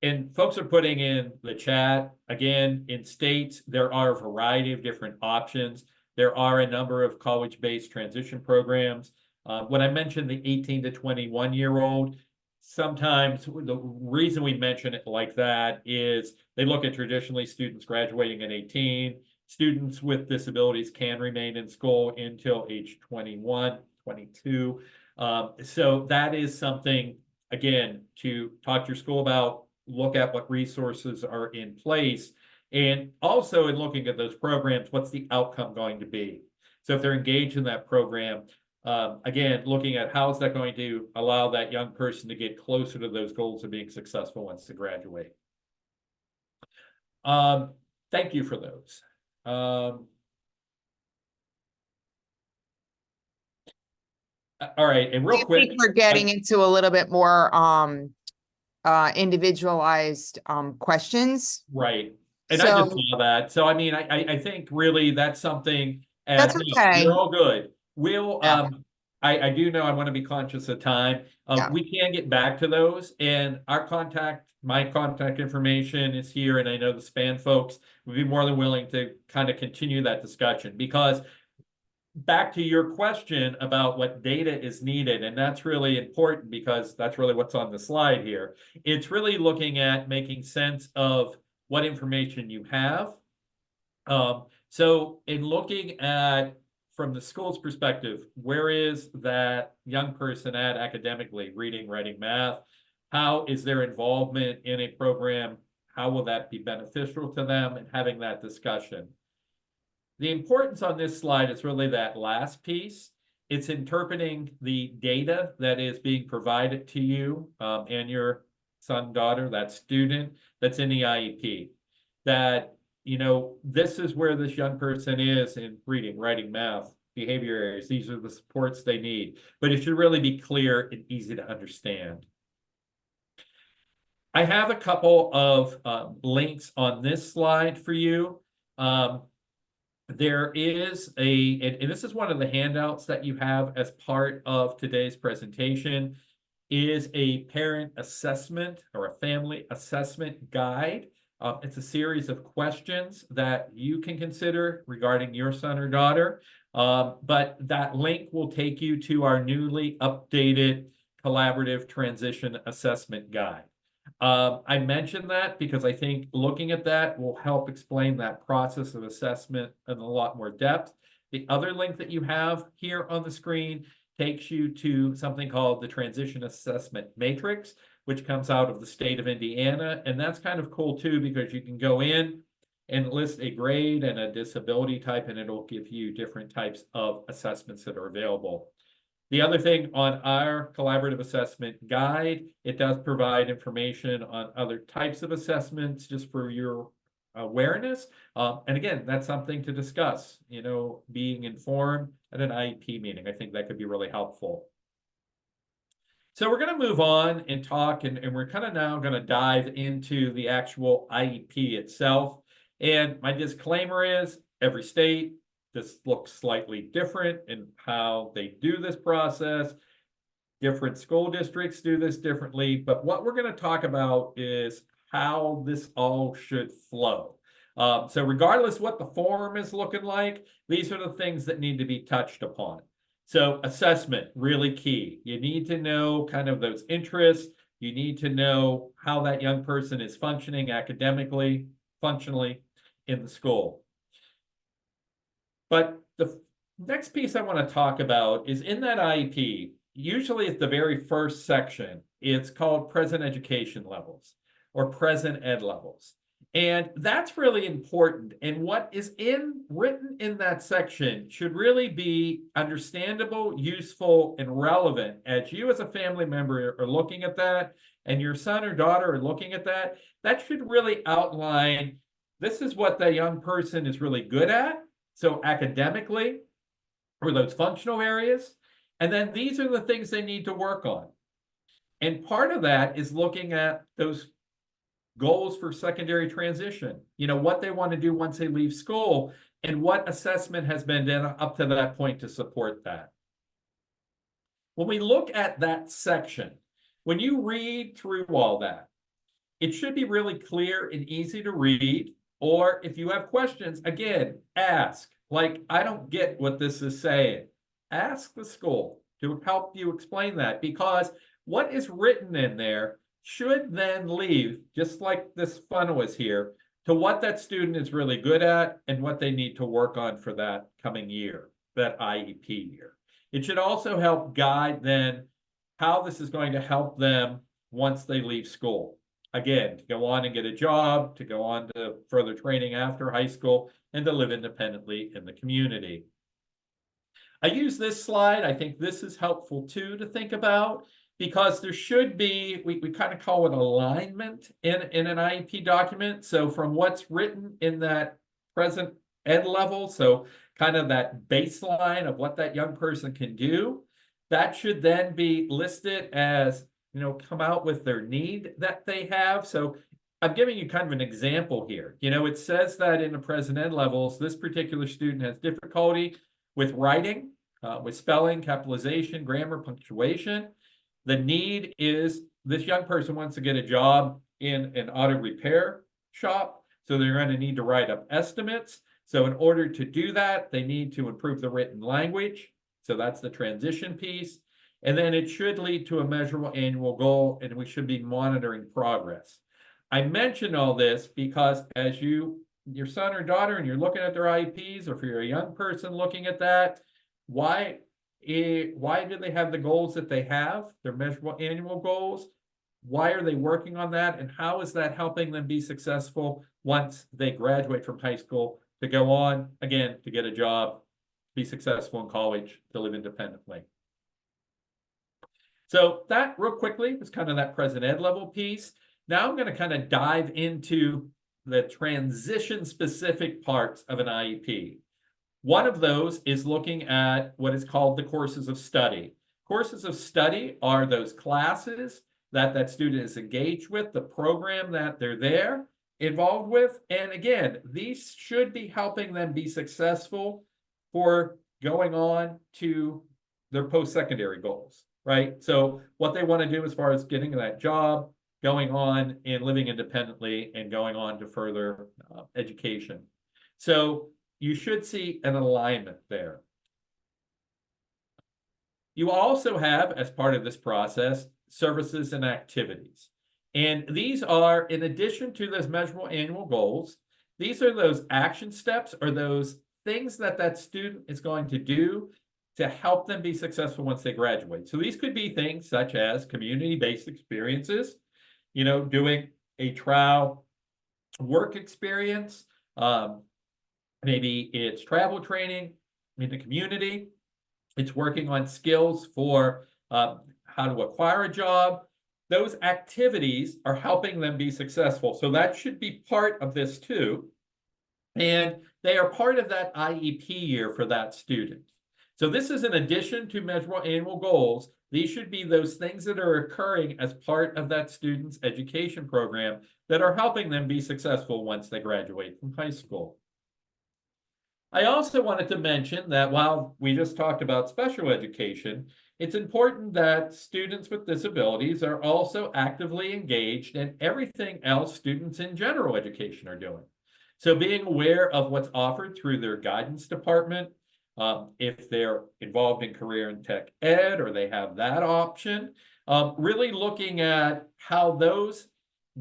And folks are putting in the chat, again, in states, there are a variety of different options. There are a number of college-based transition programs. When I mentioned the 18 to 21-year-old, sometimes the reason we mention it like that is they look at traditionally students graduating at 18. Students with disabilities can remain in school until age 21, 22. So that is something, again, to talk to your school about, look at what resources are in place, and also in looking at those programs, what's the outcome going to be? So if they're engaged in that program, again, looking at how is that going to allow that young person to get closer to those goals of being successful once they graduate. Thank you for those. All right, and real I quick, think we're getting into a little bit more individualized questions. right. And I just So saw that. So I mean, I think really that's something, that's no, okay. you're all good. We'll Yeah. I do know I want to be conscious of time. Yeah. We can get back to those, and my contact information is here, and I know the SPAN folks would be more than willing to kind of continue that discussion, because back to your question about what data is needed, and that's really important because that's really what's on the slide here. It's really looking at making sense of what information you have. So in looking at, from the school's perspective, where is that young person at academically, reading, writing, math? How is their involvement in a program? How will that be beneficial to them, and having that discussion? The importance on this slide is really that last piece. It's interpreting the data that is being provided to you and your son, daughter, that student that's in the IEP. That, you know, this is where this young person is in reading, writing, math, behavior areas. These are the supports they need. But it should really be clear and easy to understand. I have a couple of links on this slide for you. There is and this is one of the handouts that you have as part of today's presentation, is a parent assessment or a family assessment guide. It's a series of questions that you can consider regarding your son or daughter. But that link will take you to our newly updated collaborative transition assessment guide. I mentioned that because I think looking at that will help explain that process of assessment in a lot more depth. The other link that you have here on the screen takes you to something called the Transition Assessment Matrix, which comes out of the state of Indiana. And that's kind of cool too, because you can go in and list a grade and a disability type, and it'll give you different types of assessments that are available. The other thing on our collaborative assessment guide, it does provide information on other types of assessments just for your awareness. And again, that's something to discuss, you know, being informed at an IEP meeting. I think that could be really helpful. So we're going to move on and talk, and we're kind of now going to dive into the actual IEP itself. And my disclaimer is every state, this looks slightly different in how they do this process. Different school districts do this differently, but what we're going to talk about is how this all should flow. So regardless what the form is looking like, these are the things that need to be touched upon. So assessment, really key. You need to know kind of those interests. You need to know how that young person is functioning academically, functionally in the school. But the next piece I want to talk about is in that IEP, usually it's the very first section. It's called present education levels or present ed levels. And that's really important. And what is written in that section should really be understandable, useful, and relevant as you as a family member are looking at that, and your son or daughter are looking at that. That should really outline, this is what the young person is really good at. So academically, or those functional areas, and then these are the things they need to work on. And part of that is looking at those goals for secondary transition, you know, what they want to do once they leave school, and what assessment has been done up to that point to support that. When we look at that section, when you read through all that, it should be really clear and easy to read. Or if you have questions, again, ask. Like, I don't get what this is saying. Ask the school to help you explain that, because what is written in there should then leave, just like this funnel is here, to what that student is really good at and what they need to work on for that coming year, that IEP year. It should also help guide then how this is going to help them once they leave school. Again, to go on and get a job, to go on to further training after high school, and to live independently in the community. I use this slide. I think this is helpful too to think about, because there should be, we kind of call it alignment in an IEP document. So from what's written in that present ed level, so kind of that baseline of what that young person can do, that should then be listed as, come out with their need that they have. So I'm giving you kind of an example here. It says that in the present ed levels, this particular student has difficulty with writing, with spelling, capitalization, grammar, punctuation. The need is this young person wants to get a job in an auto repair shop. So they're going to need to write up estimates. So in order to do that, they need to improve the written language. So that's the transition piece. And then it should lead to a measurable annual goal, and we should be monitoring progress. I mention all this because as your son or daughter, and you're looking at their IEPs, or if you're a young person looking at that, why do they have the goals that they have, their measurable annual goals? Why are they working on that? And how is that helping them be successful once they graduate from high school to go on, again, to get a job, be successful in college, to live independently? So that real quickly was kind of that present ed level piece. Now I'm going to kind of dive into the transition specific parts of an IEP. One of those is looking at what is called the courses of study. Courses of study are those classes that that student is engaged with, the program that they're there involved with. And again, these should be helping them be successful for going on to their post-secondary goals, right? So what they want to do as far as getting that job, going on and living independently, and going on to further education. So you should see an alignment there. You also have, as part of this process, services and activities. And these are, in addition to those measurable annual goals, these are those action steps, or those things that that student is going to do to help them be successful once they graduate. So these could be things such as community-based experiences, doing a trial work experience, maybe it's travel training in the community. It's working on skills for how to acquire a job. Those activities are helping them be successful. So that should be part of this too. And they are part of that IEP year for that student. So this is in addition to measurable annual goals. These should be those things that are occurring as part of that student's education program that are helping them be successful once they graduate from high school. I also wanted to mention that while we just talked about special education, it's important that students with disabilities are also actively engaged in everything else students in general education are doing. So being aware of what's offered through their guidance department, if they're involved in career and tech ed, or they have that option, really looking at how those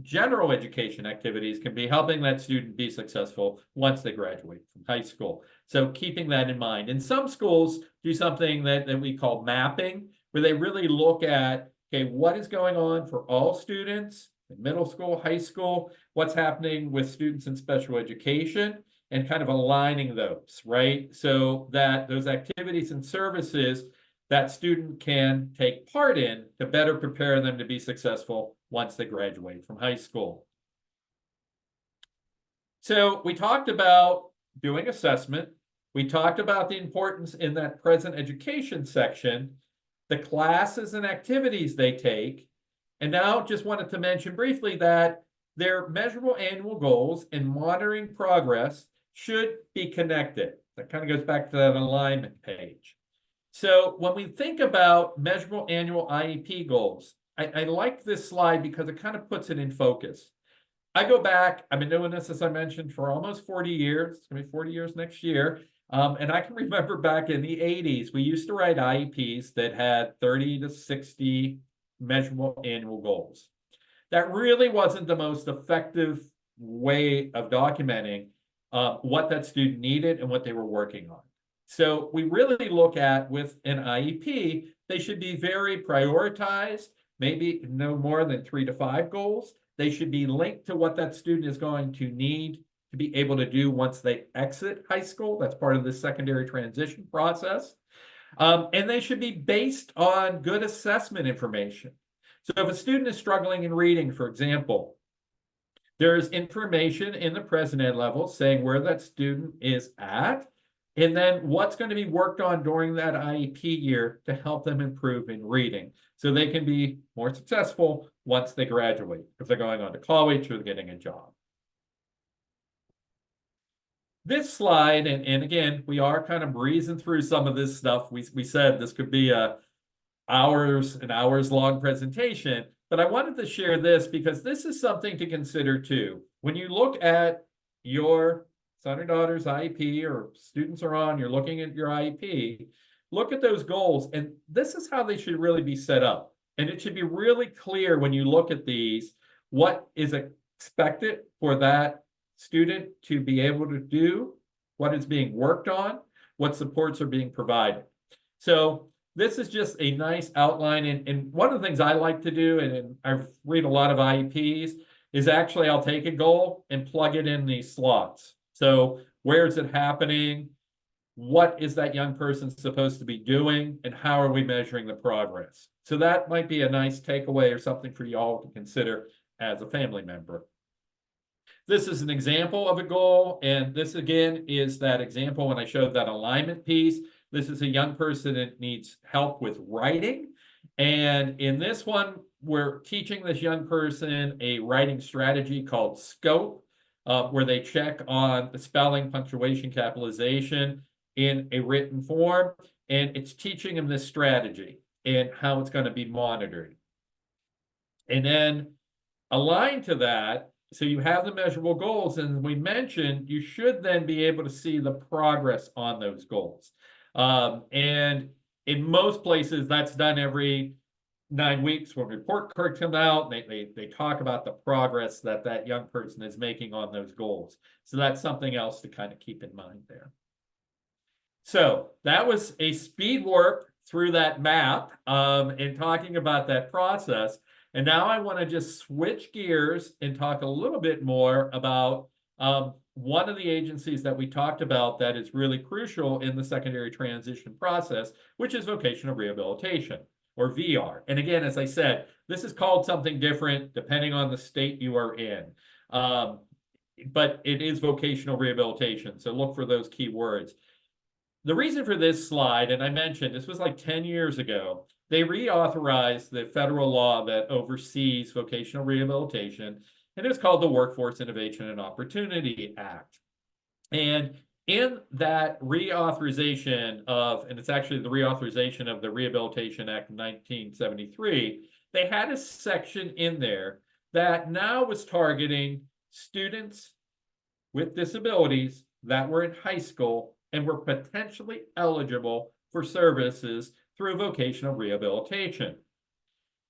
general education activities can be helping that student be successful once they graduate from high school. So keeping that in mind. And some schools do something that we call mapping, where they really look at, okay, what is going on for all students in middle school, high school, what's happening with students in special education, and kind of aligning those, right? So that those activities and services that student can take part in to better prepare them to be successful once they graduate from high school. So we talked about doing assessment. We talked about the importance in that present education section, the classes and activities they take. And now just wanted to mention briefly that their measurable annual goals and monitoring progress should be connected. That kind of goes back to that alignment page. So when we think about measurable annual IEP goals, I like this slide because it kind of puts it in focus. I go back, I've been doing this, as I mentioned, for almost 40 years. It's gonna be 40 years next year. And I can remember back in the 80s, we used to write IEPs that had 30 to 60 measurable annual goals. That really wasn't the most effective way of documenting what that student needed and what they were working on. So we really look at, with an IEP, they should be very prioritized, maybe no more than 3 to 5 goals. They should be linked to what that student is going to need to be able to do once they exit high school. That's part of the secondary transition process. And they should be based on good assessment information. So if a student is struggling in reading, for example, there is information in the present ed level saying where that student is at, and then what's going to be worked on during that IEP year to help them improve in reading so they can be more successful once they graduate, if they're going on to college or getting a job. This slide, and again, we are kind of breezing through some of this stuff. We said this could be a hours and hours long presentation, but I wanted to share this because this is something to consider too. When you look at your son or daughter's IEP, or students are on, you're looking at your IEP, look at those goals, and this is how they should really be set up. And it should be really clear when you look at these, what is expected for that student to be able to do, what is being worked on, what supports are being provided. So this is just a nice outline. And one of the things I like to do, and I read a lot of IEPs, is actually I'll take a goal and plug it in these slots. So where is it happening? What is that young person supposed to be doing? And how are we measuring the progress? So that might be a nice takeaway or something for you all to consider as a family member. This is an example of a goal. And this again is that example when I showed that alignment piece. This is a young person that needs help with writing. And in this one, we're teaching this young person a writing strategy called SCOPE, where they check on the spelling, punctuation, capitalization in a written form. And it's teaching them this strategy and how it's going to be monitored. And then aligned to that, so you have the measurable goals, and we mentioned you should then be able to see the progress on those goals. And in most places, that's done every 9 weeks when report cards come out. They talk about the progress that that young person is making on those goals. So that's something else to kind of keep in mind there. So that was a speed warp through that map and talking about that process. And now I want to just switch gears and talk a little bit more about one of the agencies that we talked about that is really crucial in the secondary transition process, which is vocational rehabilitation, or VR. And again, as I said, this is called something different depending on the state you are in. But it is vocational rehabilitation, so look for those key words. The reason for this slide, and I mentioned this was like 10 years ago, they reauthorized the federal law that oversees vocational rehabilitation, and it was called the Workforce Innovation and Opportunity Act. And in that reauthorization of, and it's actually the reauthorization of the Rehabilitation Act of 1973, they had a section in there that now was targeting students with disabilities that were in high school and were potentially eligible for services through vocational rehabilitation.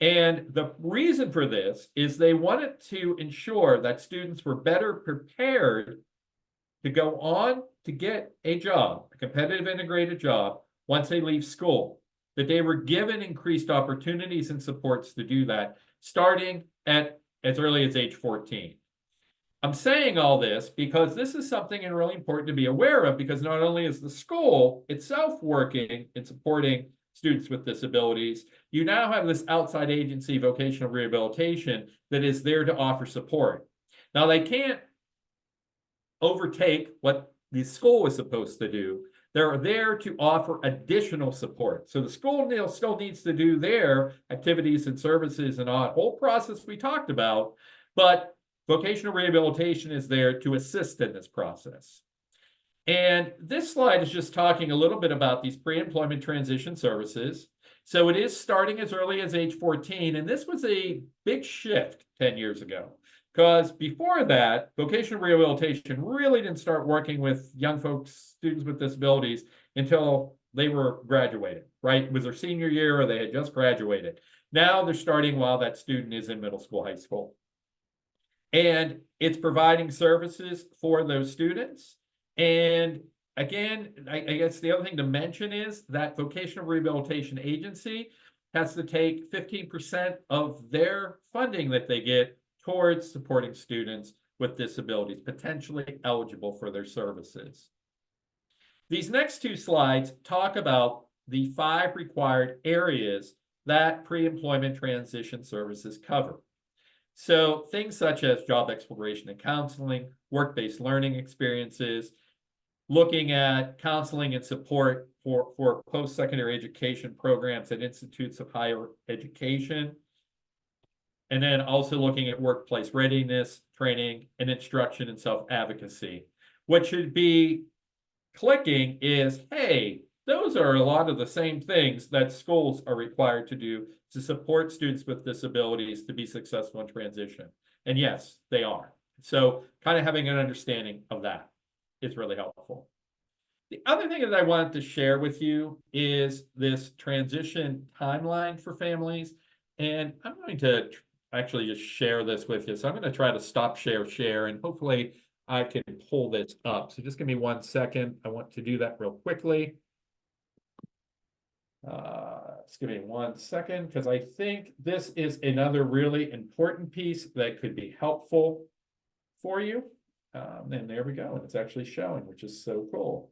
And the reason for this is they wanted to ensure that students were better prepared to go on to get a job, a competitive integrated job, once they leave school, that they were given increased opportunities and supports to do that, starting at as early as age 14. I'm saying all this because this is something really important to be aware of, because not only is the school itself working and supporting students with disabilities, you now have this outside agency, vocational rehabilitation, that is there to offer support. Now, they can't overtake what the school is supposed to do. They're there to offer additional support. So the school still needs to do their activities and services and a whole process we talked about, but vocational rehabilitation is there to assist in this process. And this slide is just talking a little bit about these pre-employment transition services. So it is starting as early as age 14, and this was a big shift 10 years ago. Because before that, vocational rehabilitation really didn't start working with young folks, students with disabilities, until they were graduating, right? It was their senior year or they had just graduated. Now they're starting while that student is in middle school, high school. And it's providing services for those students. And again, I guess the other thing to mention is that vocational rehabilitation agency has to take 15% of their funding that they get towards supporting students with disabilities, potentially eligible for their services. These next two slides talk about the 5 required areas that pre-employment transition services cover. So things such as job exploration and counseling, work-based learning experiences, looking at counseling and support for post-secondary education programs at institutes of higher education, and then also looking at workplace readiness, training, and instruction and self-advocacy. What should be clicking is, hey, those are a lot of the same things that schools are required to do to support students with disabilities to be successful in transition. And yes, they are. So kind of having an understanding of that is really helpful. The other thing that I wanted to share with you is this transition timeline for families. And I'm going to actually just share this with you. So I'm going to try to stop share, and hopefully I can pull this up. So just give me 1 second. I want to do that real quickly. Just give me 1 second, because I think this is another really important piece that could be helpful for you. And there we go. And it's actually showing, which is so cool.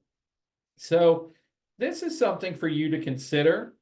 So this is something for you to consider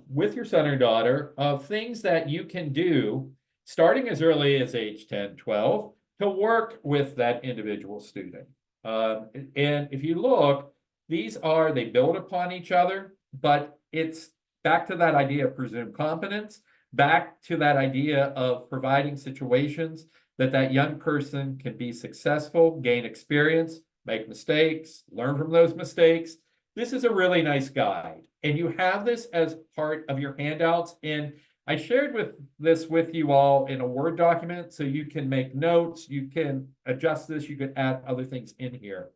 with your son or daughter, of things that you can do starting as early as age 10, 12 to work with that individual student. And if you look, they build upon each other, but it's back to that idea of presumed competence, back to that idea of providing situations that young person can be successful, gain experience, make mistakes, learn from those mistakes. This is a really nice guide, and you have this as part of your handouts. And I shared this with you all in a Word document, so you can make notes, you can adjust this, you can add other things in here.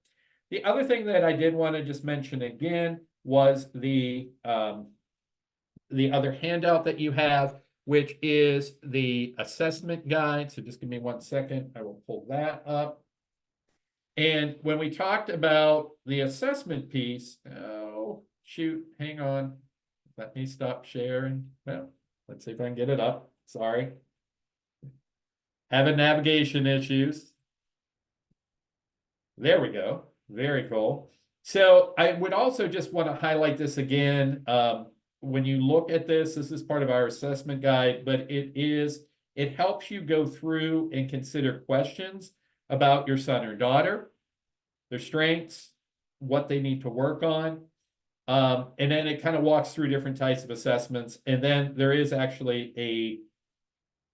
The other thing that I did want to just mention again was the other handout that you have, which is the assessment guide. So just give me 1 second, I will pull that up. And when we talked about the assessment piece, oh, shoot, hang on. Let me stop sharing. Well, let's see if I can get it up. Sorry. Having navigation issues. There we go. Very cool. So I would also just want to highlight this again. When you look at this is part of our assessment guide, but it helps you go through and consider questions about your son or daughter, their strengths, what they need to work on. And then it kind of walks through different types of assessments. And then there is actually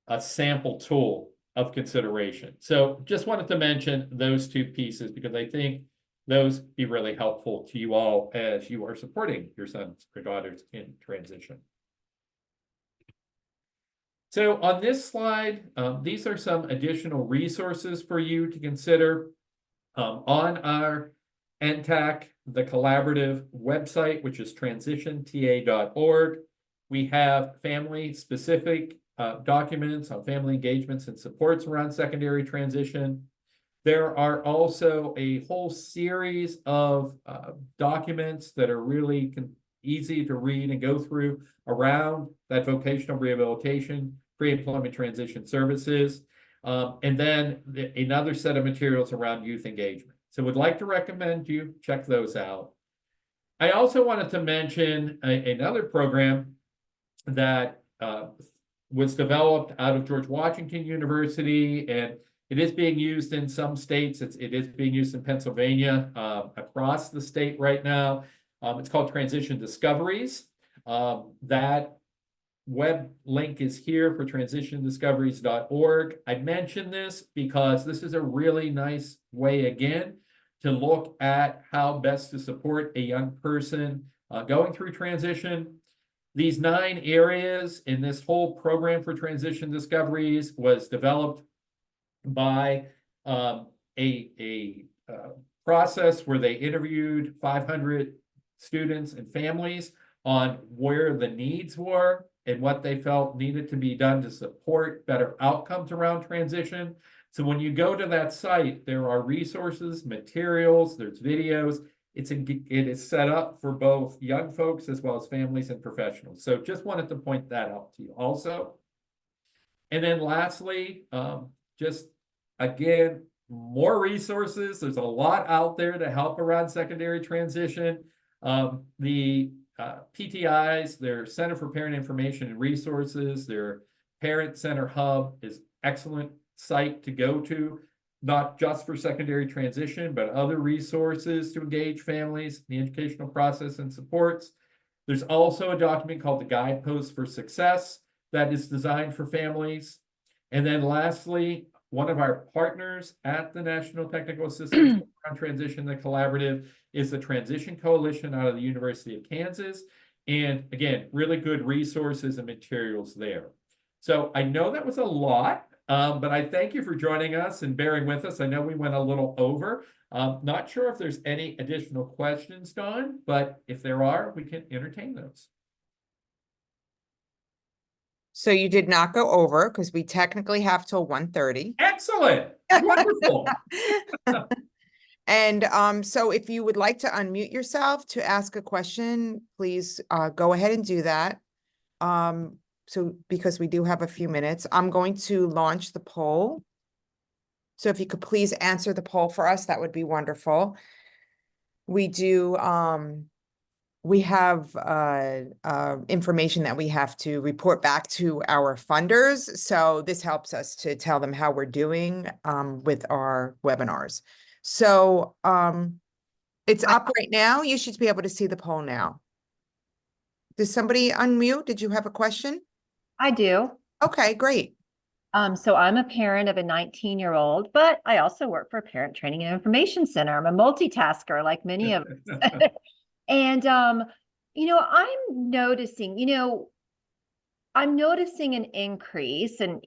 a sample tool of consideration. So just wanted to mention those two pieces, because I think those be really helpful to you all as you are supporting your sons or daughters in transition. So on this slide, these are some additional resources for you to consider on our NTACT, the collaborative website, which is transitionta.org. We have family-specific documents on family engagements and supports around secondary transition. There are also a whole series of documents that are really easy to read and go through around that vocational rehabilitation, pre-employment transition services, and then another set of materials around youth engagement. So would like to recommend you check those out. I also wanted to mention another program that was developed out of George Washington University, and it is being used in some states. It is being used in Pennsylvania, across the state right now. It's called Transition Discoveries. That web link is here for transitiondiscoveries.org. I mention this because this is a really nice way, again, to look at how best to support a young person going through transition. These 9 areas in this whole program for transition discoveries was developed by a process where they interviewed 500 students and families on where the needs were and what they felt needed to be done to support better outcomes around transition. So when you go to that site, there are resources, materials, there's videos. It is set up for both young folks as well as families and professionals. So just wanted to point that out to you also. And then lastly, just again, more resources. There's a lot out there to help around secondary transition. The PTIs, their Center for Parent Information and Resources, their Parent Center Hub is excellent site to go to, not just for secondary transition, but other resources to engage families, the educational process and supports. There's also a document called the Guideposts for Success that is designed for families. And then lastly, one of our partners at the National Technical Assistance on Transition, the collaborative, is the Transition Coalition out of the University of Kansas. And again, really good resources and materials there. So I know that was a lot, but I thank you for joining us and bearing with us. I know we went a little over. Not sure if there's any additional questions, Dawn, but if there are, we can entertain those. So you did not go over because we technically have till 1:30. Excellent. Wonderful. And so if you would like to unmute yourself to ask a question, please go ahead and do that. So because we do have a few minutes, I'm going to launch the poll. So if you could please answer the poll for us, that would be wonderful. We do we have information that we have to report back to our funders. So this helps us to tell them how we're doing with our webinars. So it's up right now. You should be able to see the poll now. Does somebody unmute? Did you have a question? I do. Okay, great. So I'm a parent of a 19-year-old, but I also work for a parent training and information center. I'm a multitasker like many of us. And, I'm noticing an increase and,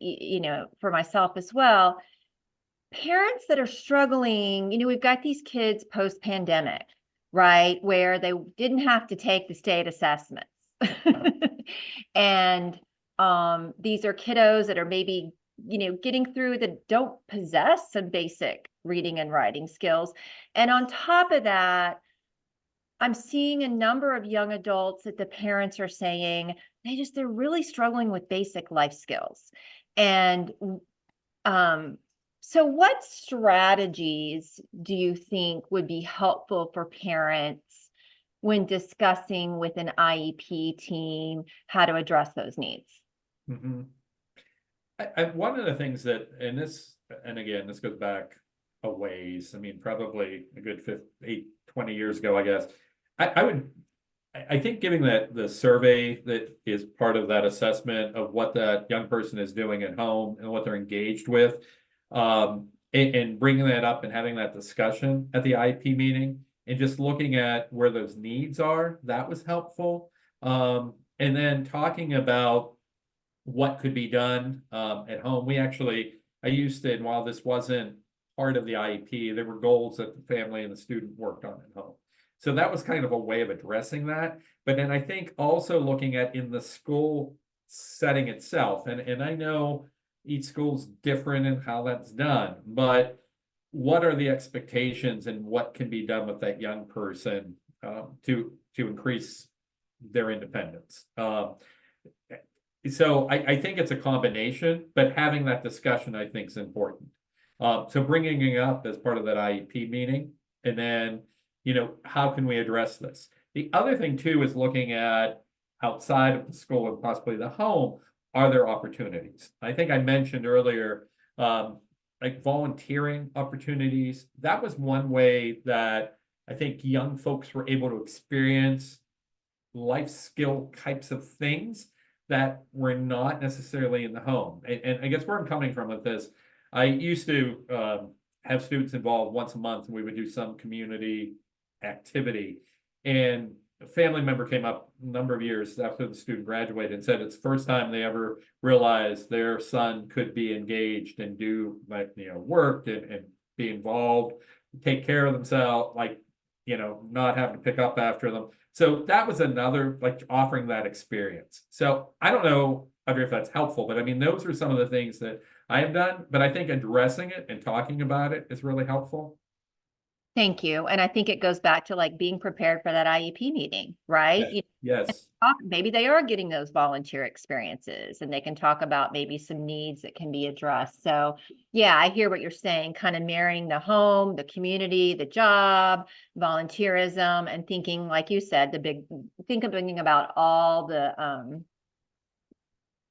for myself as well, parents that are struggling, we've got these kids post-pandemic, right? Where they didn't have to take the state assessments. And these are kiddos that are maybe, getting through that don't possess some basic reading and writing skills. And on top of that, I'm seeing a number of young adults that the parents are saying they're really struggling with basic life skills. And so what strategies do you think would be helpful for parents when discussing with an IEP team how to address those needs? Mm-hmm. One of the things that, and again, this goes back a ways, I mean, probably a good 20 years ago, I guess. I think giving the survey that is part of that assessment of what that young person is doing at home and what they're engaged with, and bringing that up and having that discussion at the IEP meeting and just looking at where those needs are, that was helpful. And then talking about what could be done at home. I used to, and while this wasn't part of the IEP, there were goals that the family and the student worked on at home. So that was kind of a way of addressing that. But then I think also looking at in the school setting itself, and I know each school's different in how that's done, but what are the expectations and what can be done with that young person to increase their independence? So I think it's a combination, but having that discussion I think is important. So bringing it up as part of that IEP meeting, and then, how can we address this? The other thing too is looking at outside of the school and possibly the home, are there opportunities? I think I mentioned earlier, like volunteering opportunities. That was one way that I think young folks were able to experience life skill types of things that were not necessarily in the home. And I guess where I'm coming from with this, I used to have students involved once a month, and we would do some community activity. And a family member came up a number of years after the student graduated and said it's the first time they ever realized their son could be engaged and do like, work and be involved, take care of themselves, like, not having to pick up after them. So that was another, like, offering that experience. So I don't know, Audrey, if that's helpful, but I mean, those are some of the things that I have done, but I think addressing it and talking about it is really helpful. Thank you. And I think it goes back to like being prepared for that IEP meeting, right? Yes. Maybe they are getting those volunteer experiences and they can talk about maybe some needs that can be addressed. So yeah, I hear what you're saying, kind of marrying the home, the community, the job, volunteerism, and thinking, like you said, thinking about all the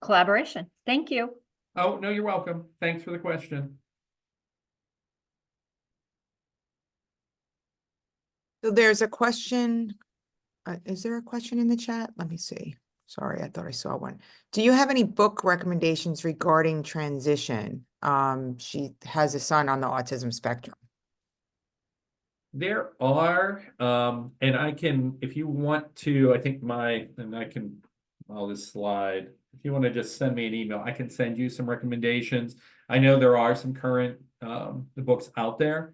collaboration. Thank you. Oh, no, you're welcome. Thanks for the question. So there's a question. Is there a question in the chat? Let me see. Sorry, I thought I saw one. Do you have any book recommendations regarding transition? She has a son on the autism spectrum. There are, and I can, if you want to, I think I'll just slide. If you want to just send me an email, I can send you some recommendations. I know there are some current books out there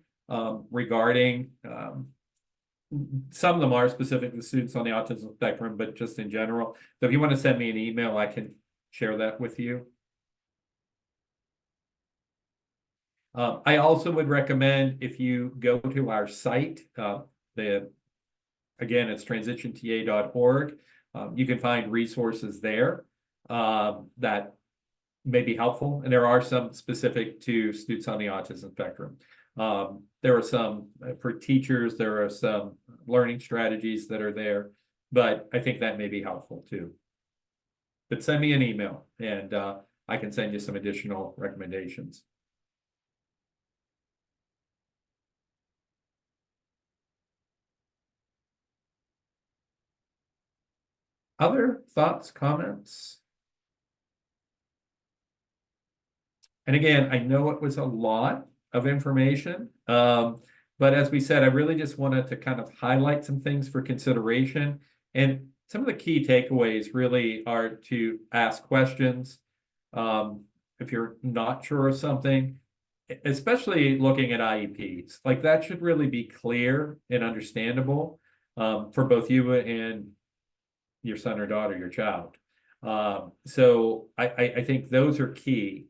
regarding, some of them are specific to students on the autism spectrum, but just in general. So if you want to send me an email, I can share that with you. I also would recommend if you go to our site, again, it's transitionta.org. You can find resources there that may be helpful, and there are some specific to students on the autism spectrum. There are some for teachers, there are some learning strategies that are there, but I think that may be helpful too. But send me an email and I can send you some additional recommendations. Other thoughts, comments? And again, I know it was a lot of information, but as we said, I really just wanted to kind of highlight some things for consideration. And some of the key takeaways really are to ask questions. If you're not sure of something, especially looking at IEPs, like that should really be clear and understandable for both you and your son or daughter, your child. So I think those are key.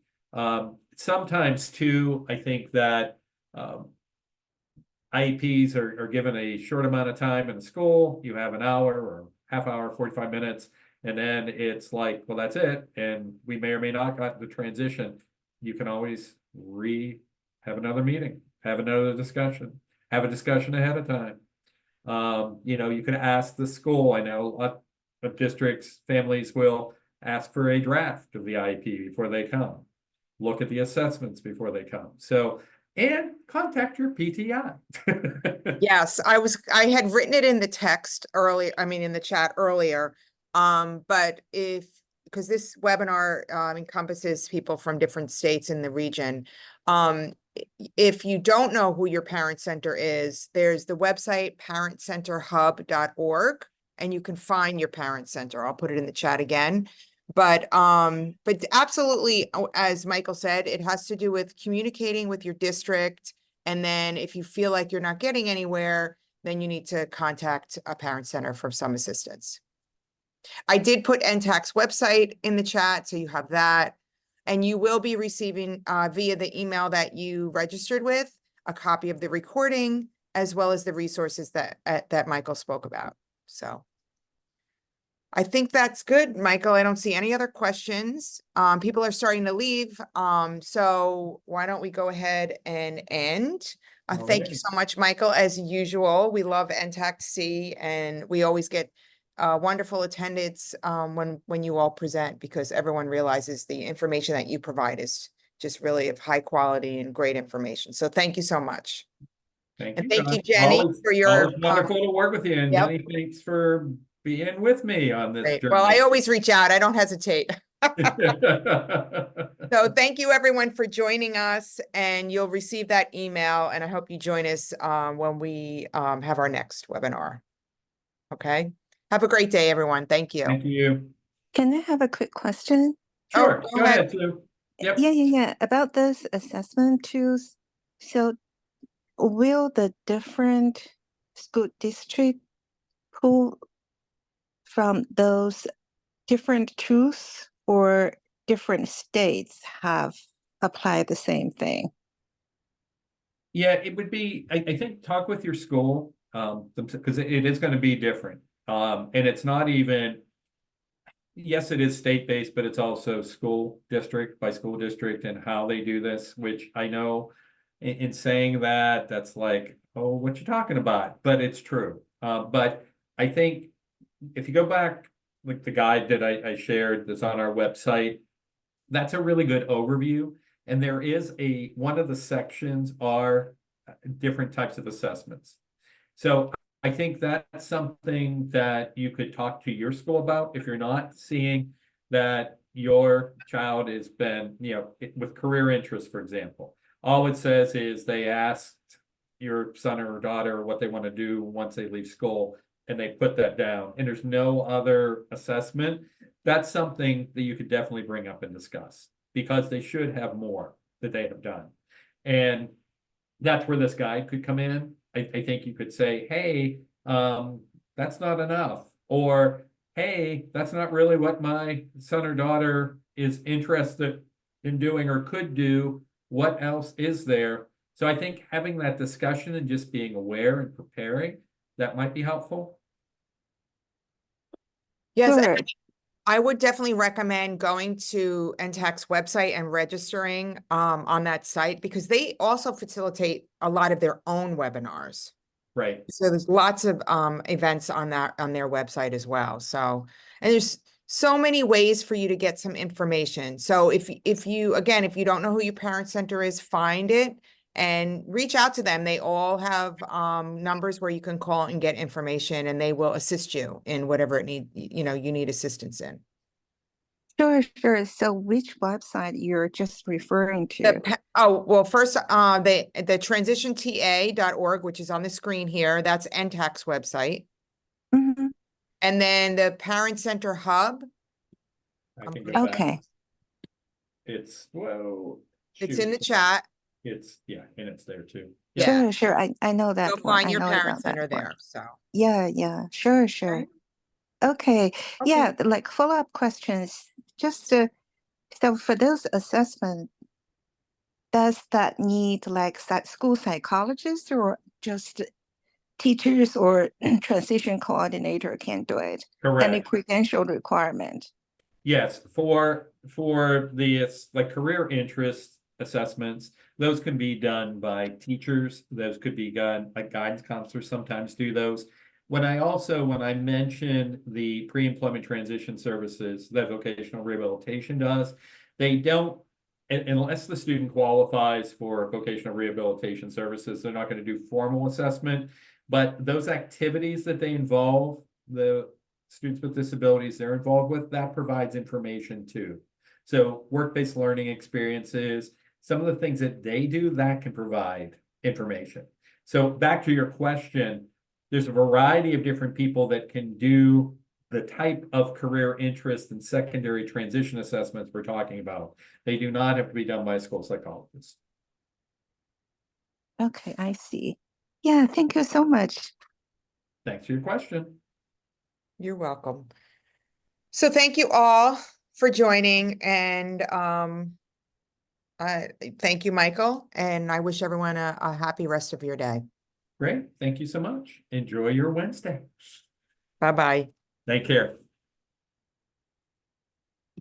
Sometimes too, I think that IEPs are given a short amount of time in have you have an hour or half hour, 45 minutes, and then it's like, well, that's it. And we may or may not got the transition. You can always have another meeting, have another discussion, have a discussion ahead of time. You can ask the school. I know a lot of districts, families will ask for a draft of the IEP before they come. Look at the assessments before they come. So, and contact your PTI. Yes, I had written it in the text earlier, in the chat earlier. But because this webinar encompasses people from different states in the region, if you don't know who your parent center is, there's the website parentcenterhub.org, and you can find your parent center. I'll put it in the chat again. But absolutely, as Michael said, it has to do with communicating with your district. And then if you feel like you're not getting anywhere, then you need to contact a parent center for some assistance. I did put NTACT's website in the chat, so you have that. And you will be receiving via the email that you registered with a copy of the recording, as well as the resources that Michael spoke about. So I think that's good, Michael. I don't see any other questions. People are starting to leave. So why don't we go ahead and end? Thank you so much, Michael. As usual, we love NTACT-C, and we always get wonderful attendance when you all present, because everyone realizes the information that you provide is just really of high quality and great information. So thank you so much. Thank And you, thank you, John. Jenny, for your wonderful to work with you, and Yep. Jenny, thanks for being with me on this Great. journey. Well, I always reach out. I don't hesitate. So thank you everyone for joining us, and you'll receive that email, and I hope you join us when we have our next webinar. Okay. Have a great day, everyone. Thank you. Thank you. Can I have a quick question? Sure, go go ahead. ahead, Sue. Yep. Yeah. About those assessment tools. So will the different school district pull from those different tools, or different states have applied the same thing? Yeah, it would be, I think, talk with your school, because it is going to be different. And it's not even, yes, it is state-based, but it's also school district by school district and how they do this, which I know in saying that, that's like, oh, what you talking about? But it's true. But I think if you go back, like the guide that I shared that's on our website, that's a really good overview. And there is one of the sections are different types of assessments. So I think that's something that you could talk to your school about if you're not seeing that your child has been, with career interest, for example. All it says is they asked your son or daughter what they want to do once they leave school, and they put that down, and there's no other assessment. That's something that you could definitely bring up and discuss, because they should have more that they have done. And that's where this guide could come in. I think you could say, hey, that's not enough. Or, hey, that's not really what my son or daughter is interested in doing or could do. What else is there? So I think having that discussion and just being aware and preparing, that might be helpful. Yes, Sure. and I would definitely recommend going to NTACT's website and registering on that site, because they also facilitate a lot of their own webinars. Right. So there's lots of events on their website as well. So, and there's so many ways for you to get some information. So if you don't know who your parent center is, find it and reach out to them. They all have numbers where you can call and get information, and they will assist you in whatever you need assistance in. Sure. So which website you're just referring to? First, the transitionta.org, which is on the screen here, that's NTACT's website. Mhm. And then the Parent Center Hub. I can go back. Okay. It's, It's shoot. in the chat. And it's there too. Yeah. Sure. I know that You'll one. find I your know Parent about that Center one. there, so. Yeah. Sure. Okay. Yeah, like follow-up questions. Just so for those assessments, does that need like school psychologists, or just teachers or transition coordinator can do it? Any Correct. credential requirement? Yes, for the like career interest assessments, those can be done by teachers. Those could be done, like guidance counselors sometimes do those. When I mention the pre-employment transition services that vocational rehabilitation does, they don't, unless the student qualifies for vocational rehabilitation services, they're not going to do formal assessment. But those activities that they involve the students with disabilities they're involved with, that provides information too. So work-based learning experiences, some of the things that they do, that can provide information. So back to your question, there's a variety of different people that can do the type of career interest and secondary transition assessments we're talking about. They do not have to be done by a school psychologist. Okay, I see. Yeah, thank you so much. Thanks for your question. You're welcome. So thank you all for joining, and thank you, Michael, and I wish everyone a happy rest of your day. Great. Thank you so much. Enjoy your Wednesday. Bye-bye. Take care.